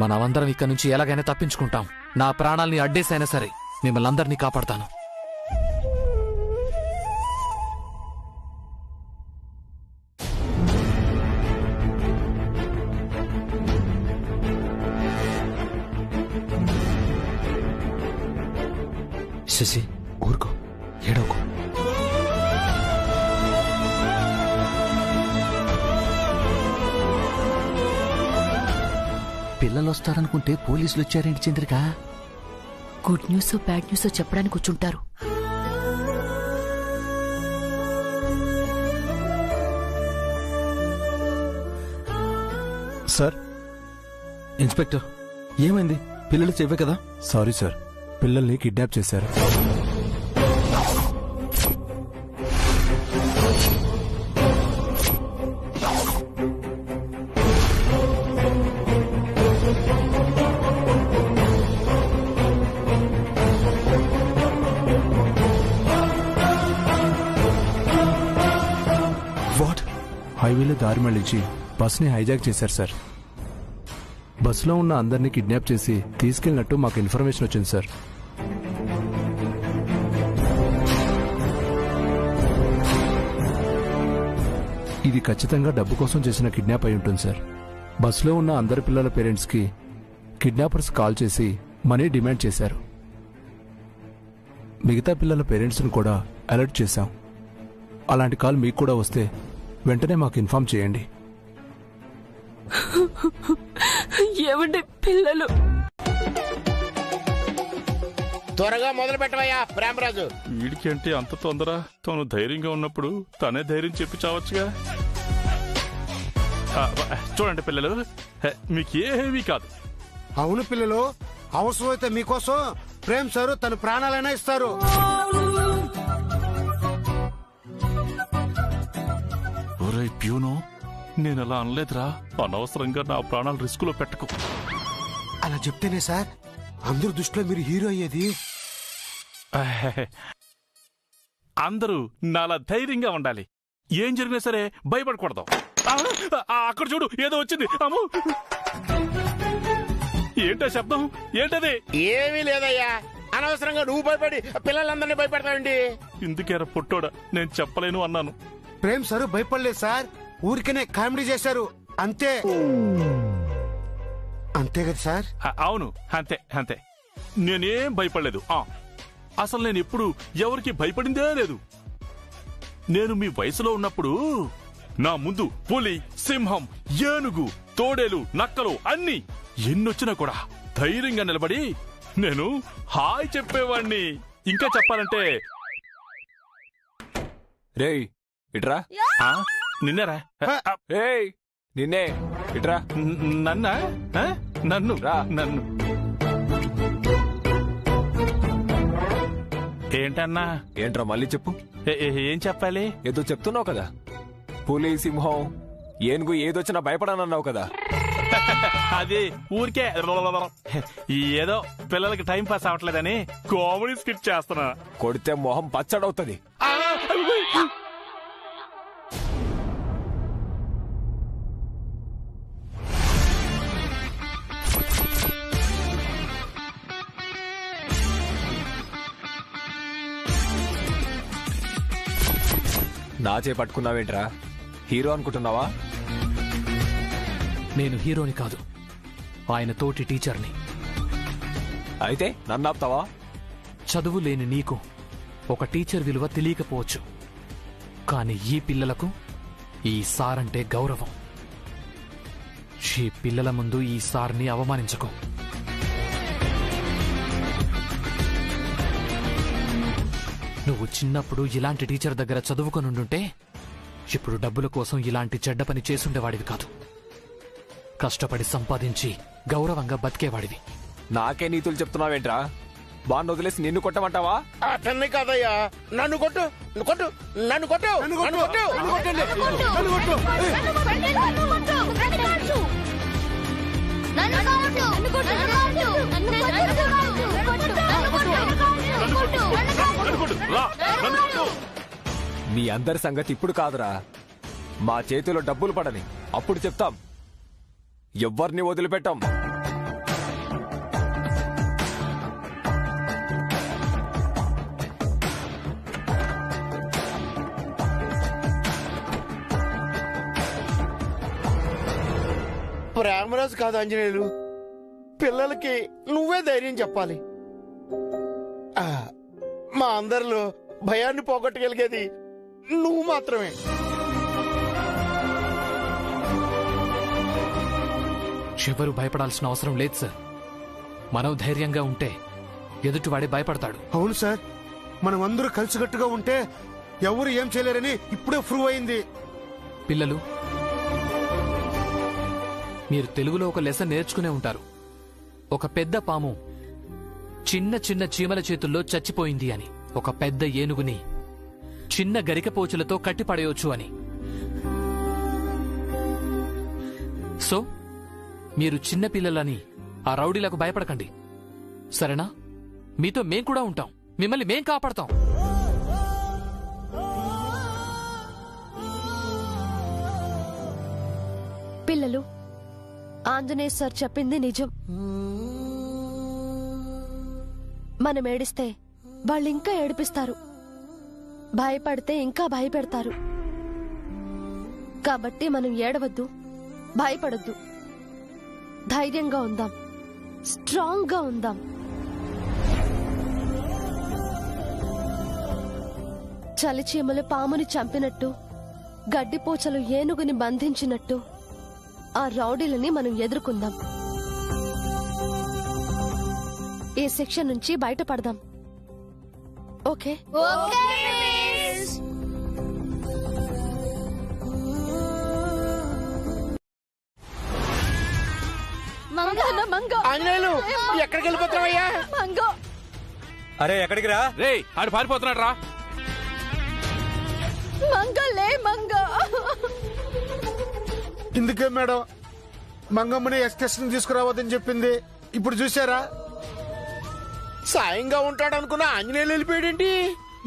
మనమందరం ఇక్కడి నుంచి ఎలాగైనా తప్పించుకుంటాం. నా ప్రాణాల్ని అడ్డేసైనా సరే మిమ్మల్ని అందరినీ కాపాడతాను. శశి, ఊరుకో, ఏడవకో. పిల్లలు వస్తారనుకుంటే పోలీసులు వచ్చారేంటి Chandrika? Good news bad news చెప్పడానికి వచ్చుంటారు. సార్, ఇన్స్పెక్టర్, ఏమైంది? పిల్లలు చెవ్వే కదా? సారీ సార్, పిల్లల్ని కిడ్నాప్ చేశారు. వాట్? హైవేలో దారి మళ్లించి బస్ని హైజాక్ చేశారు సార్. బస్సులో ఉన్న అందరినీ కిడ్నాప్ చేసి తీసుకెళ్లినట్టు మాకు ఇన్ఫర్మేషన్ వచ్చింది సార్. ఇది ఖచ్చితంగా డబ్బు కోసం చేసిన కిడ్నాప్ అయి ఉంటుంది సార్. బస్సులో ఉన్న అందరి పిల్లల పేరెంట్స్కి కిడ్నాపర్స్ కాల్ చేసి మనీ డిమాండ్ చేశారు. మిగతా పిల్లల పేరెంట్స్ని కూడా అలర్ట్ చేశాం. అలాంటి కాల్ మీకు కూడా వస్తే వెంటనే మాకు ఇన్ఫార్మ్ చేయండి. ఏమండి పిల్లలు త్వరగా మొదలు పెట్టవయ్యా ప్రేమరాజు. వీడికేంటి అంత తొందర? తను ధైర్యంగా ఉన్నప్పుడు తనే ధైర్యం చెప్పి చావచ్చుగా. చూడండి పిల్లలు, మీకేమీ కాదు. అవును పిల్లలు, అవసరమైతే మీకోసం ప్రేమ్ సారు తన ప్రాణాలైనా ఇస్తారు. ఒరేయ్ ప్యూను, నేను అలా అనలేదురా. అనవసరంగా నా ప్రాణాలు రిస్క్ లో పెట్టకు. అలా చెప్తేనే సార్ అందరు దృష్టిలో మీరు హీరో అయ్యేది. అందరూ నాలా ధైర్యంగా ఉండాలి. ఏం జరిగినా సరే భయపడకూడదు. అక్కడ చూడు, ఏదో వచ్చింది. అమ్మో, ఏంటో శబ్దం? ఏంటది? ఏమీ లేదయ్యా, అనవసరంగా నువ్వు భయపడి పిల్లలందరినీ భయపెడతావండి. ఇందుకేరా పుట్టోడా, నేను చెప్పలేను అన్నాను. ప్రేమ్ సారు భయపడలేదు సార్, ఊరికనే కామెడీ చేశారు అంతే. అంతే కదా సార్? అవును, అంతే అంతే. నేనేం భయపడలేదు. అసలు నేను ఎప్పుడు ఎవరికి భయపడిందే లేదు. నేను మీ వయసులో ఉన్నప్పుడు నా ముందు పులి, సింహం, ఏనుగు, తోడేలు, నక్కలు అన్ని ఎన్నొచ్చినా కూడా ధైర్యంగా నిలబడి నేను హాయ్ చెప్పేవాణ్ణి. ఇంకా చెప్పాలంటే రేయ్ ఇట్రా. నిన్నరా? రేయ్ నిన్నే, ఇట్రా. నన్నా? నన్ను రా. నన్ను ఏంటన్నా? ఏంట్రా మళ్ళీ చెప్పు. ఏం చెప్పాలి? ఏదో చెప్తున్నావు కదా, పులి, సింహం, ఏనుగు ఏదొచ్చినా భయపడనన్నావు కదా. అది ఊరికే ఏదో పిల్లలకి టైం పాస్ అవ్వట్లేదని కామెడీ స్కిట్ చేస్తున్నా. కొడితే మొహం పచ్చడవుతుంది. నా చే పట్టుకున్నావేంట్రా? హీరో అనుకుంటున్నావా? నేను హీరోని కాదు, ఆయన తోటి టీచర్ని. అయితే నన్ను ఆపుతావా? చదువు లేని నీకు ఒక టీచర్ విలువ తెలియకపోవచ్చు, కానీ ఈ పిల్లలకు ఈ సార్ అంటే గౌరవం. ఈ పిల్లల ముందు ఈ సార్ని అవమానించకు. నువ్వు చిన్నప్పుడు ఇలాంటి టీచర్ దగ్గర చదువుకొనుండుంటే ఇప్పుడు డబ్బుల కోసం ఇలాంటి చెడ్డ పని చేసుండేవాడివి కాదు. కష్టపడి సంపాదించి గౌరవంగా బతికేవాడివి. నాకే నీతులు చెప్తున్నావేంట్రా? బాగా వదిలేసి నిన్ను కొట్టమంటావా? అతన్ని కాదయ్యా, నన్ను కొట్టు, కొట్టు, నన్ను కొట్టు, నన్ను కొట్టు, మీ అందరి సంగతి ఇప్పుడు కాదురా, మా చేతిలో డబ్బులు పడని అప్పుడు చెప్తాం. ఎవ్వరిని వదిలిపెట్టాం. ప్రేమరాజు కాదు ఆంజనేయులు, పిల్లలకి నువ్వే ధైర్యం చెప్పాలి. మా అందరిలో భయాన్ని పోగొట్టగలిగేది నువ్వు మాత్రమే. ఎవరు భయపడాల్సిన అవసరం లేదు సార్. మనం ధైర్యంగా ఉంటే ఎదుటివాడే భయపడతాడు. అవును సార్, మనం అందరూ కలిసికట్టుగా ఉంటే ఎవరు ఏం చేయలేరని ఇప్పుడే ప్రూవ్ అయింది. పిల్లలు, మీరు తెలుగులో ఒక లెసన్ నేర్చుకునే ఉంటారు. ఒక పెద్ద పాము చిన్న చిన్న చీమల చేతుల్లో చచ్చిపోయింది అని, ఒక పెద్ద ఏనుగుని చిన్న గరికపోచులతో కట్టిపడేయొచ్చు అని. సో మీరు చిన్న పిల్లలని ఆ రౌడీలకు భయపడకండి, సరేనా? మీతో మేం కూడా ఉంటాం, మిమ్మల్ని మేం కాపాడతాం. పిల్లలు, ఆంజనేయ సార్ చెప్పింది నిజం. మనం ఏడిస్తే వాళ్ళు ఇంకా ఏడిపిస్తారు, భయపడితే ఇంకా భయపెడతారు. కాబట్టి మనం ఏడవద్దు, భయపడొద్దు, ధైర్యంగా ఉందాం, స్ట్రాంగ్ గా ఉందాం. చలిచీమలు పాముని చంపినట్టు, గడ్డిపోచలు ఏనుగుని బంధించినట్టు ఆ రౌడీలని మనం ఎదుర్కొందాం. ఈ సెక్షన్ నుంచి బయటపడదాం. ఓకే? ఆంజనేయులు ఎక్కడికి వెళ్ళిపోతున్నావయ్యా? అరే ఎక్కడికి రా రే, ఆడు పారిపోతున్నాడు రా. ఇందుకే మేడం మంగమ్మని ఎక్స్కర్షన్ తీసుకురావద్దని చెప్పింది. ఇప్పుడు చూసారా? సాయంగా ఉంటాడు అనుకున్న ఆంజనేయులు వెళ్ళిపోయాడేంటి?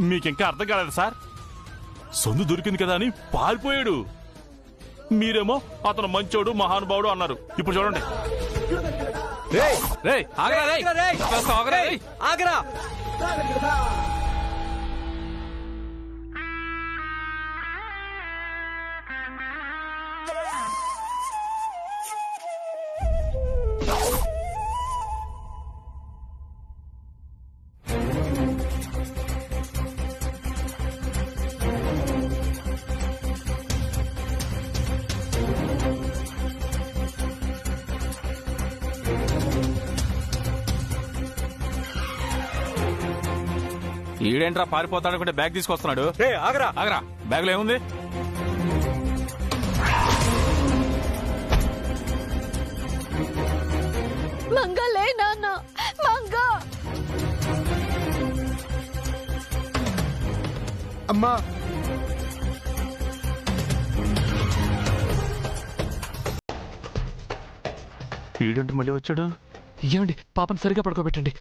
మీకింకా అర్థం కాలేదు సార్. సొందు దొరికింది కదా అని పారిపోయాడు. మీరేమో అతను మంచోడు మహానుభావుడు అన్నారు. ఇప్పుడు చూడండి. ఆగరా. ఈడేంట్రా పారిపోతాడనుకుంటే బ్యాగ్ తీసుకొస్తున్నాడు. ఆగరా ఆగరా. బ్యాగ్ లో ఏముంది? మంగలే నాన్న, మంగ. అమ్మా ఈడంటే మళ్ళీ వచ్చాడు. ఏమండి, పాపను సరిగా పడుకోబెట్టండి.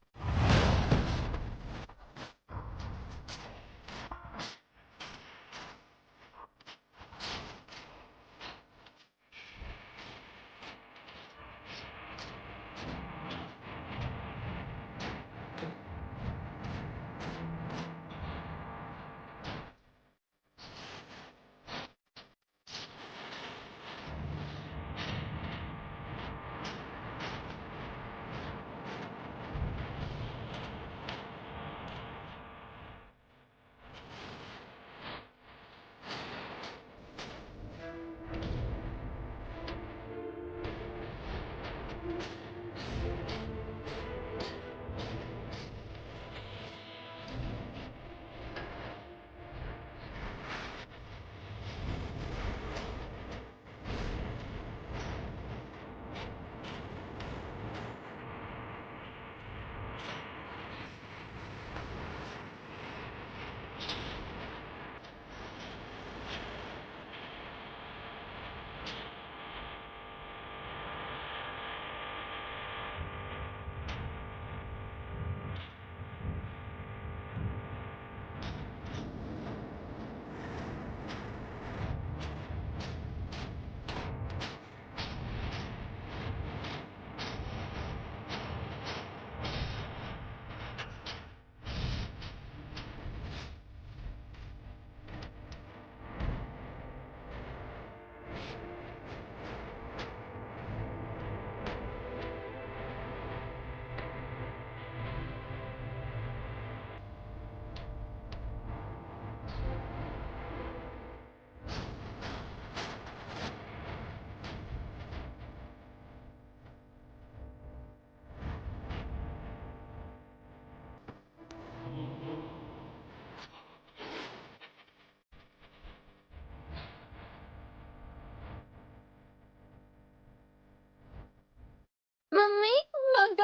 మమ్మీ, మంగ.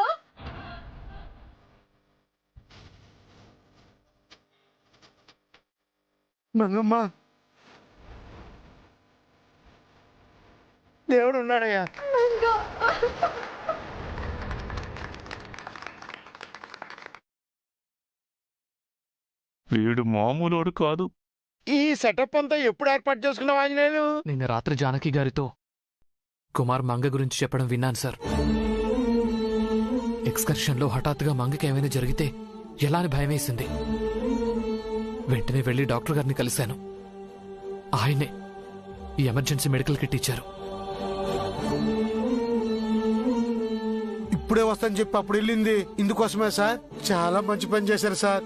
మంగమ్మ, దేవుడు ఉన్నాడయ్యా. వీడు మామూలు కాదు. ఈ సెటప్ అంతా ఎప్పుడు ఏర్పాటు చేసుకున్నావు ఆంజనేయులు? నిన్న రాత్రి జానకి గారితో కుమార్ మంగ గురించి చెప్పడం విన్నాను సార్. ఎక్స్కర్షన్లో హఠాత్తుగా మంగకి ఏమైనా జరిగితే ఎలా అని భయమేసింది. వెంటనే వెళ్లి డాక్టర్ గారిని కలిశాను. ఆయనే ఈ ఎమర్జెన్సీ మెడికల్ కిట్ ఇచ్చారు. ఇప్పుడే వస్తాను చెప్పి అప్పుడు వెళ్ళింది ఇందుకోసమే సార్. చాలా మంచి పని చేశారు సార్.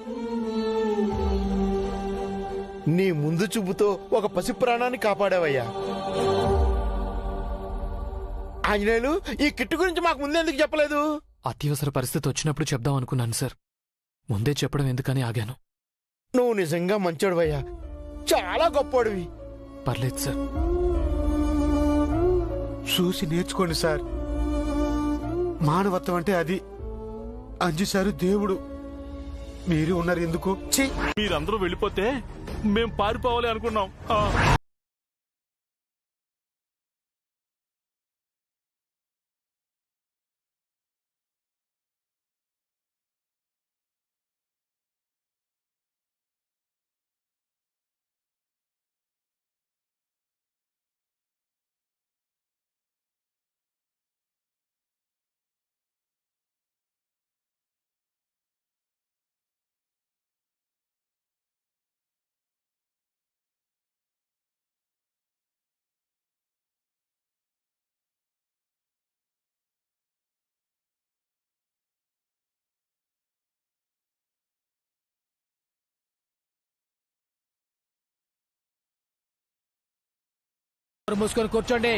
నీ ముందు చూపుతో ఒక పసి ప్రాణాన్ని కాపాడావయ్యా. ఆంజనేయులు, ఈ కిట్టు గురించి మాకు ముందెందుకు చెప్పలేదు? అత్యవసర పరిస్థితి వచ్చినప్పుడు చెప్దాం అనుకున్నాను సార్. ముందే చెప్పడం ఎందుకని ఆగాను. నువ్వు నిజంగా మంచోడివయ్యా, చాలా గొప్పోడివి. పర్లేదు సార్. చూసి నేర్చుకోండి సార్. మానవత్వం అంటే అది. అంజు సారు దేవుడు, మీరు ఉన్నారు ఎందుకు? మీరందరూ వెళ్ళిపోతే మేం పారిపోవాలి అనుకున్నాం. మూసుకొని కూర్చోండి.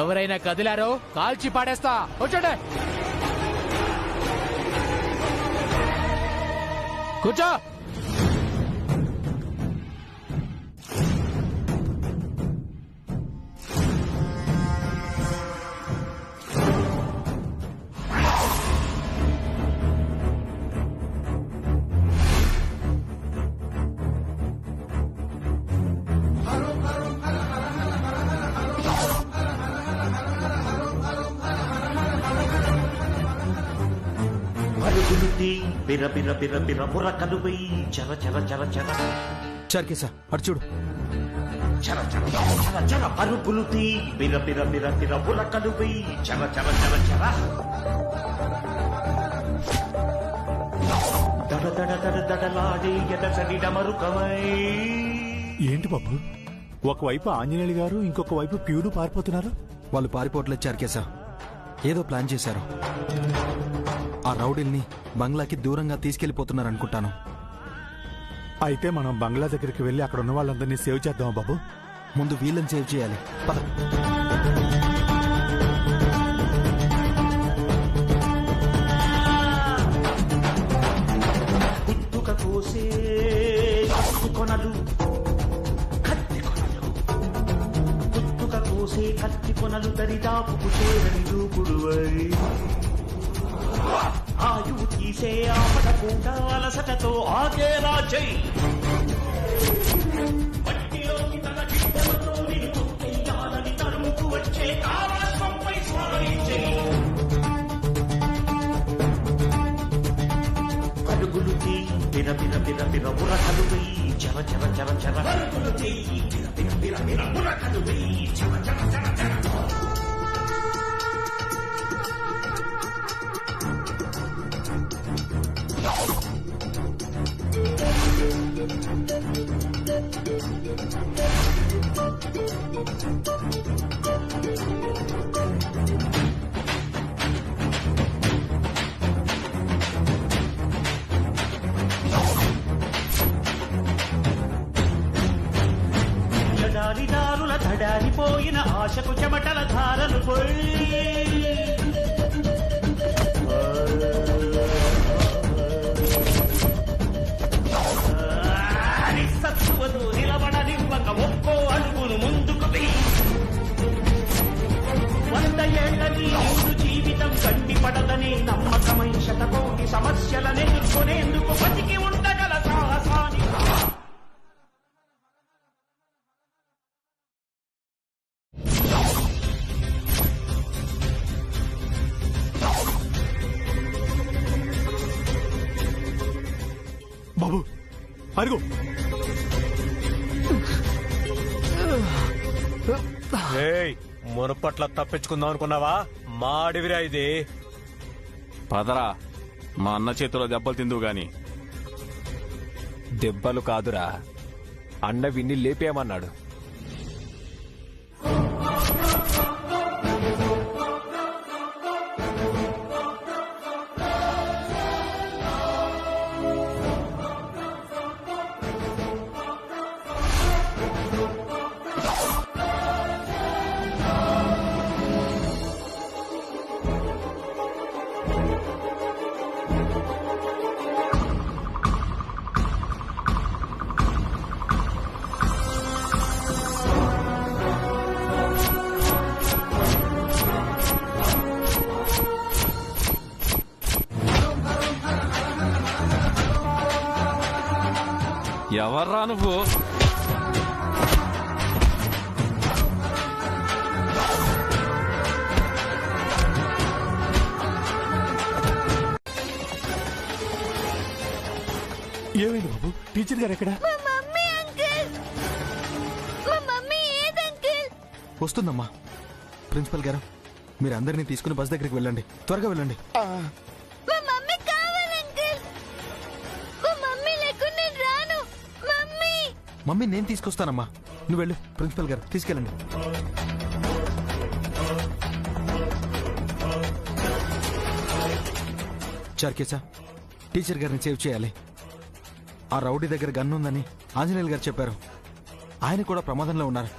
ఎవరైనా కదిలారో కాల్చి పాడేస్తా. కూర్చోండి. కూర్చో. చార్కేసా అటు చూడు. ఏంటి బాబు, ఒకవైపు ఆంజనేయులు గారు ఇంకొక వైపు ప్యూడు పారిపోతున్నారు? వాళ్ళు పారిపోవట్లేదు చార్కేసా, ఏదో ప్లాన్ చేశారు. ఆ రౌడీల్ని బంగ్లాకి దూరంగా తీసుకెళ్లిపోతున్నారనుకుంటాను. అయితే మనం బంగ్లా దగ్గరికి వెళ్ళి అక్కడ ఉన్న వాళ్ళందరినీ సేవ్ చేద్దామా బాబు? ముందు వీళ్ళని సేవ్ చేయాలి. పద. కత్తి కొనలు దరిదాపుకు చేరని దూకుడువై ఆయువు తీసే ఆపద కూడా అలసటతో ఆగేలా చెయ్యి. మట్టిలోకి తన గిట్టలతో నిన్ను చెయ్యాలని తరుముకు వచ్చే కాలాశ్వంపై స్వారీ చెయ్యి. పరుగులు తీయి బిర బిర బిర బిర ఉరకలు వెయ్యి చర చర చర చర. పరుగులు తీయి బిర బిర బిర బిర ఉరకలు వెయ్యి చర చర చర చర. ఎడారిదారుల తడారిపోయిన ఆశకు చెమటల ధారలు పోయి సత్తువను నిలబడనివ్వక ఒక్కో అడుగును ముందుకు వెయ్యి. 100 ఏళ్ల నీ జీవితం కంటి పడదని నమ్మకమై శతకోటి సమస్యలను ఎదుర్కొనేందుకు బతికి ఉండగల సాహసాన్ని బాబు అరుగు. మునుపట్ల తప్పించుకుందాం అనుకున్నావా? మా అడవిరా ఇది. పదరా, మా అన్న చేతిలో దెబ్బలు తిందువు గాని. దెబ్బలు కాదురా, అన్న విన్ని లేపేయమన్నాడు. ఎవర్రా నువ్వు? ఏమైంది బాబు? టీచర్ గారు ఎక్కడ? వస్తుందమ్మా. ప్రిన్సిపల్ గారు, మీరు అందరినీ తీసుకుని బస్ దగ్గరికి వెళ్ళండి. త్వరగా వెళ్ళండి. మమ్మీ నేను తీసుకొస్తానమ్మా. నువ్వు వెళ్ళు. ప్రిన్సిపల్ గారు తీసుకెళ్ళండి. చార్కేసా, టీచర్ గారిని సేవ్ చేయాలి. ఆ రౌడీ దగ్గర గన్ ఉందని ఆంజనేయులు గారు చెప్పారు. ఆయన కూడా ప్రమాదంలో ఉన్నారు.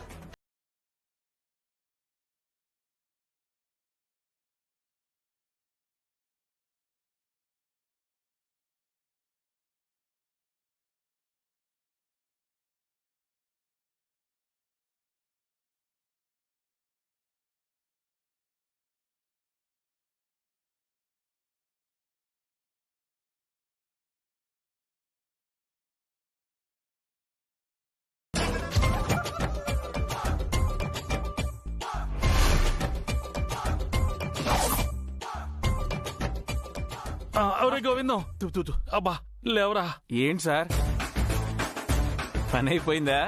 అవరే గోవిందం, అబ్బా లేవరా. ఏంటి సార్, పని అయిపోయిందా?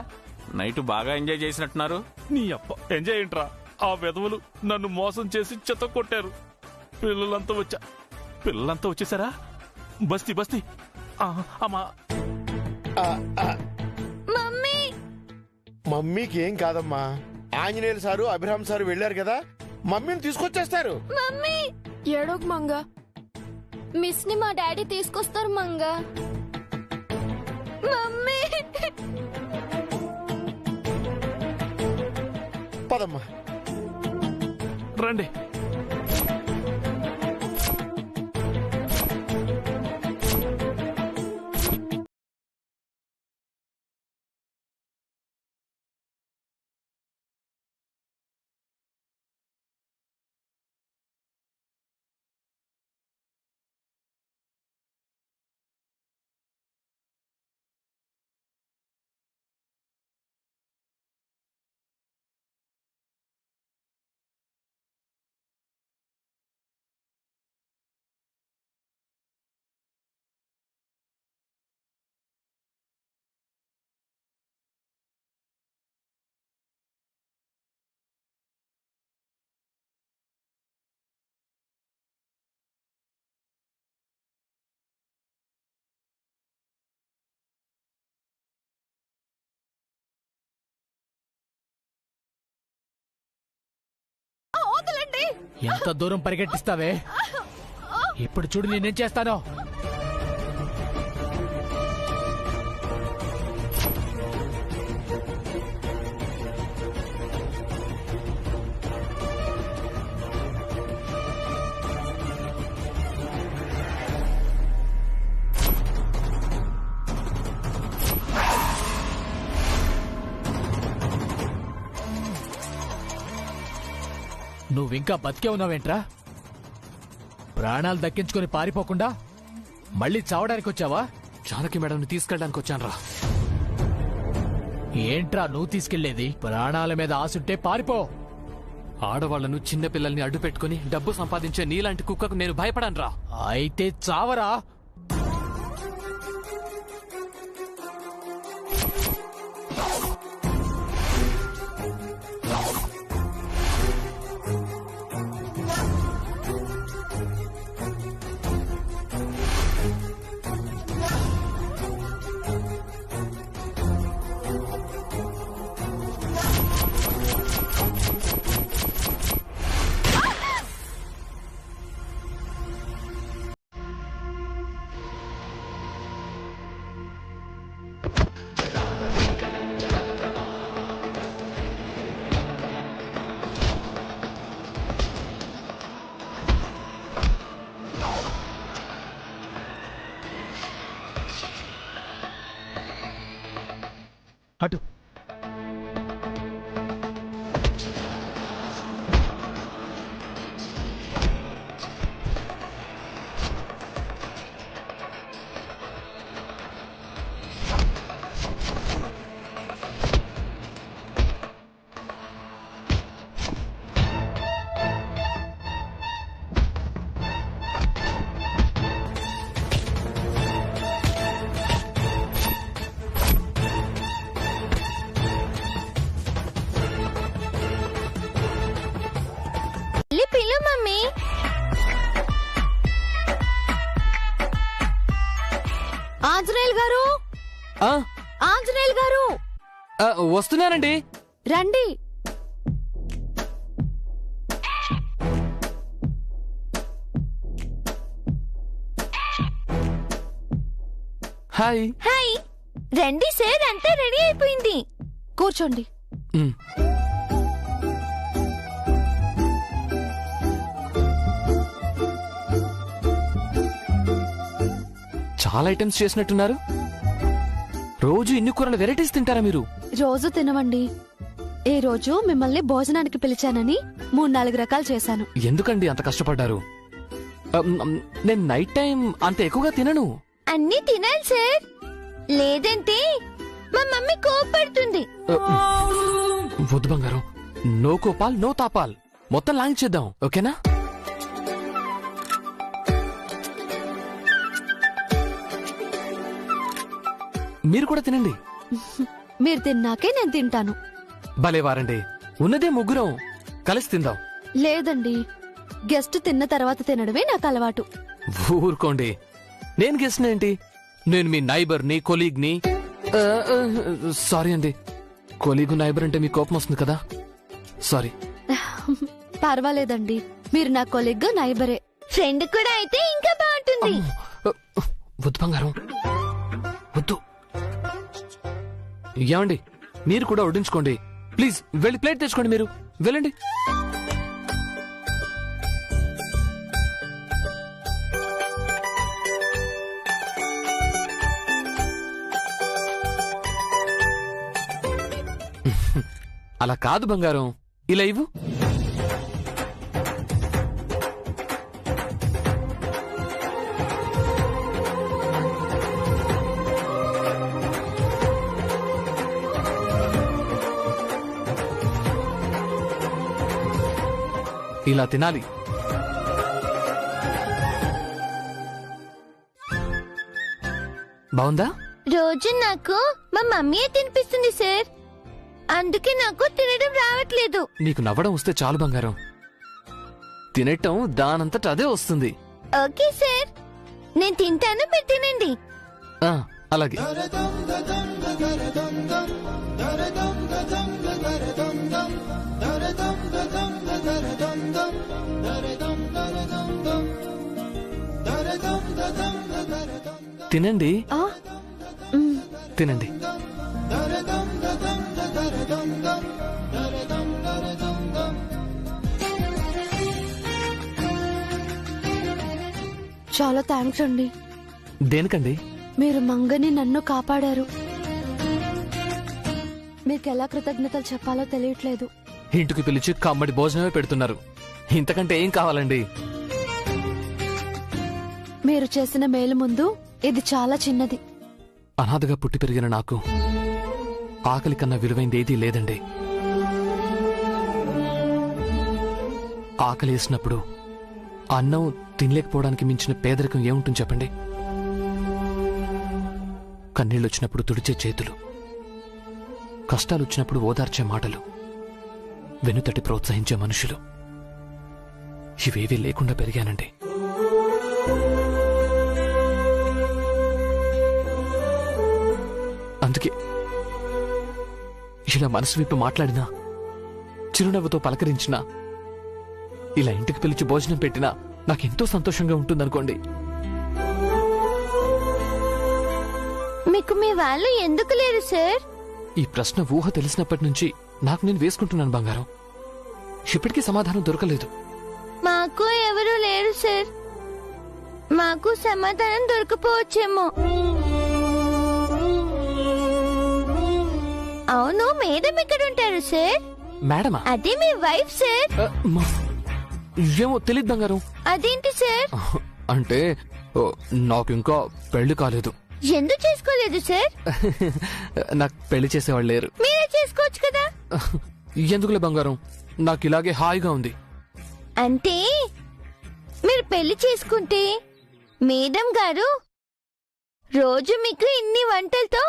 నైట్ బాగా ఎంజాయ్ చేసినట్టున్నారు. నీ అప్ప ఎంజాయ్ ఏంట్రా? ఆ వెధవులు నన్ను మోసం చేసి చెత్త కొట్టారు. పిల్లలంతా వచ్చేసారా? బస్తీ బస్తీ. అమ్మా, మమ్మీకి ఏం కాదమ్మా. ఆంజనేయులు సారు, అభిరామ్ సారు వెళ్ళారు కదా, మమ్మీని తీసుకొచ్చేస్తారు. మమ్మీ ఏడోకు మంగా, మిస్ ని మా డాడీ తీసుకొస్తారు మంగా. మమ్మీ పదమ్మా, రండి. ఎంత దూరం పరిగెట్టిస్తావే? ఇప్పుడు చూడు నేనేం చేస్తానో. నువ్వింకా బతికే ఉన్నావేంట్రా? ప్రాణాలు దక్కించుకొని పారిపోకుండా మళ్ళీ చావడానికి వచ్చావా? జానకి మేడంని తీసుకెళ్ళడానికి వచ్చానరా. ఏంట్రా నువ్వు తీసుకెళ్లేది? ప్రాణాల మీద ఆసుంటే పారిపో. ఆడవాళ్లను, చిన్నపిల్లల్ని అడ్డు పెట్టుకుని డబ్బు సంపాదించే నీలాంటి కుక్కకు నేను భయపడనురా. అయితే చావరా. అటు ఆంజనేయులు గారు, ఆ, ఆంజనేయులు గారు, వస్తున్నానండి. రండి. హాయ్. హాయ్, రండి సార్, అంతా రెడీ అయిపోయింది. కూర్చోండి. చాలా ఐటమ్స్ చేసినట్టున్నారు. రోజు ఇన్ని కూరల వెరైటీస్ తింటారా మీరు? రోజు తినవండి. ఈ రోజు మిమ్మల్ని భోజనానికి పిలిచానని 3-4 రకాలు చేశాను. ఎందుకండి అంత కష్టపడ్డారు? నేను నైట్ టైం అంత ఎక్కువగా తినను. అన్నీ తినాలి సార్, లేదంటే మా మమ్మీ కోపడుతుంది. వద్దు బంగారం, నో కోపాల్ నో తాపాల్, మొత్తం లాంగ్ చేద్దాం, ఓకేనా? మీరు కూడా తినండి. మీరు తిన్నాకే నేను తింటాను. భలేవారండి, ఉన్నదే ముగ్గురం, కలిసి తిందాం. లేదండి, గెస్ట్ తిన్న తర్వాత తినడమే నాకు అలవాటు. ఊరుకోండి, నేను గెస్ట్ ఏంటి? నేను మీ నైబర్ని, కొలీగ్ని. సారీ అండి, కొలీగు నైబర్ అంటే మీ కోపం వస్తుంది కదా, సారీ. పర్వాలేదండి, మీరు నా కొలీగ్ నైబరే. ఫ్రెండ్ కూడా అయితే ఇంకా బాగుంటుంది. వద్దు బంగారం, వద్దు. ఏమండి, మీరు కూడా వడ్డించుకోండి ప్లీజ్. వెళ్ళి ప్లేట్ తెచ్చుకోండి, మీరు వెళ్ళండి. అలా కాదు బంగారం, ఇలా ఇవ్వు. ఇలా తినాలి. బాగుందా? రోజు నాకు మా మమ్మీయే తినిపిస్తుంది సార్, అందుకే నాకు తినడం రావట్లేదు. నీకు నవ్వడం వస్తే చాలు బంగారం, తినటం దానంతట అదే వస్తుంది. ఓకే సార్, నేను తింటాను, మీరు తినండి. అలాగే. తినండి, తినండి. చాలా థ్యాంక్స్ అండి. దేనికండి? మీరు మంగని నన్ను కాపాడారు. మీకు ఎలా కృతజ్ఞతలు చెప్పాలో తెలియట్లేదు. ఇంటికి పిలిచి కమ్మడి భోజనమే పెడుతున్నారు, ఇంతకంటే ఏం కావాలండి? మీరు చేసిన మేలు ముందు ఇది చాలా చిన్నది. అనాథగా పుట్టి పెరిగిన నాకు ఆకలి కన్నా విలువైంది ఏదీ లేదండి. ఆకలి వేసినప్పుడు అన్నం తినలేకపోవడానికి మించిన పేదరికం ఏముంటుంది చెప్పండి? కన్నీళ్ళొచ్చినప్పుడు తుడిచే చేతులు, కష్టాలొచ్చినప్పుడు ఓదార్చే మాటలు, వెనుతటి ప్రోత్సహించే మనుషులు, ఇవేవీ లేకుండా పెరిగానండి. అందుకే ఇలా మనసు విప్పి మాట్లాడినా, చిరునవ్వుతో పలకరించినా, ఇలా ఇంటికి పిలిచి భోజనం పెట్టినా నాకెంతో సంతోషంగా ఉంటుందనుకోండి. మీకు మీ వాళ్ళు ఎందుకు లేరు సార్? ఈ ప్రశ్న ఊహ తెలిసినప్పటి నుంచి నాకు నేను వేసుకుంటున్నాను బంగారం. ఇప్పటికీ సమాధానం దొరకలేదు. మాకు ఎవరు లేరు సార్, మాకు సమాధానం దొరకపోవచ్చేమో. అవును, మేడం ఎక్కడ ఉంటారు సార్? మేడమా? అదే మీ వైఫ్ సార్. ఏమో తెలియదు బంగారం. అదేంటి సార్? అంటే నాకు ఇంకా పెళ్లి కాలేదు. ఎందుకు చేసుకోలేదు సార్? నాకు పెళ్లి చేసేవాళ్ళు లేరు. మీరే చేసుకోవచ్చు కదా. ఎందుకులే బంగారం, నాకు ఇలాగే హాయిగా ఉంది. అంటే మీరు పెళ్లి చేసుకుంటే మేడం గారు రోజు మీకు ఇన్ని వంటలతో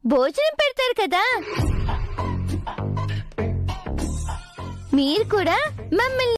భోజనం పెడతారు కదా, మీరు కూడా మమ్మల్ని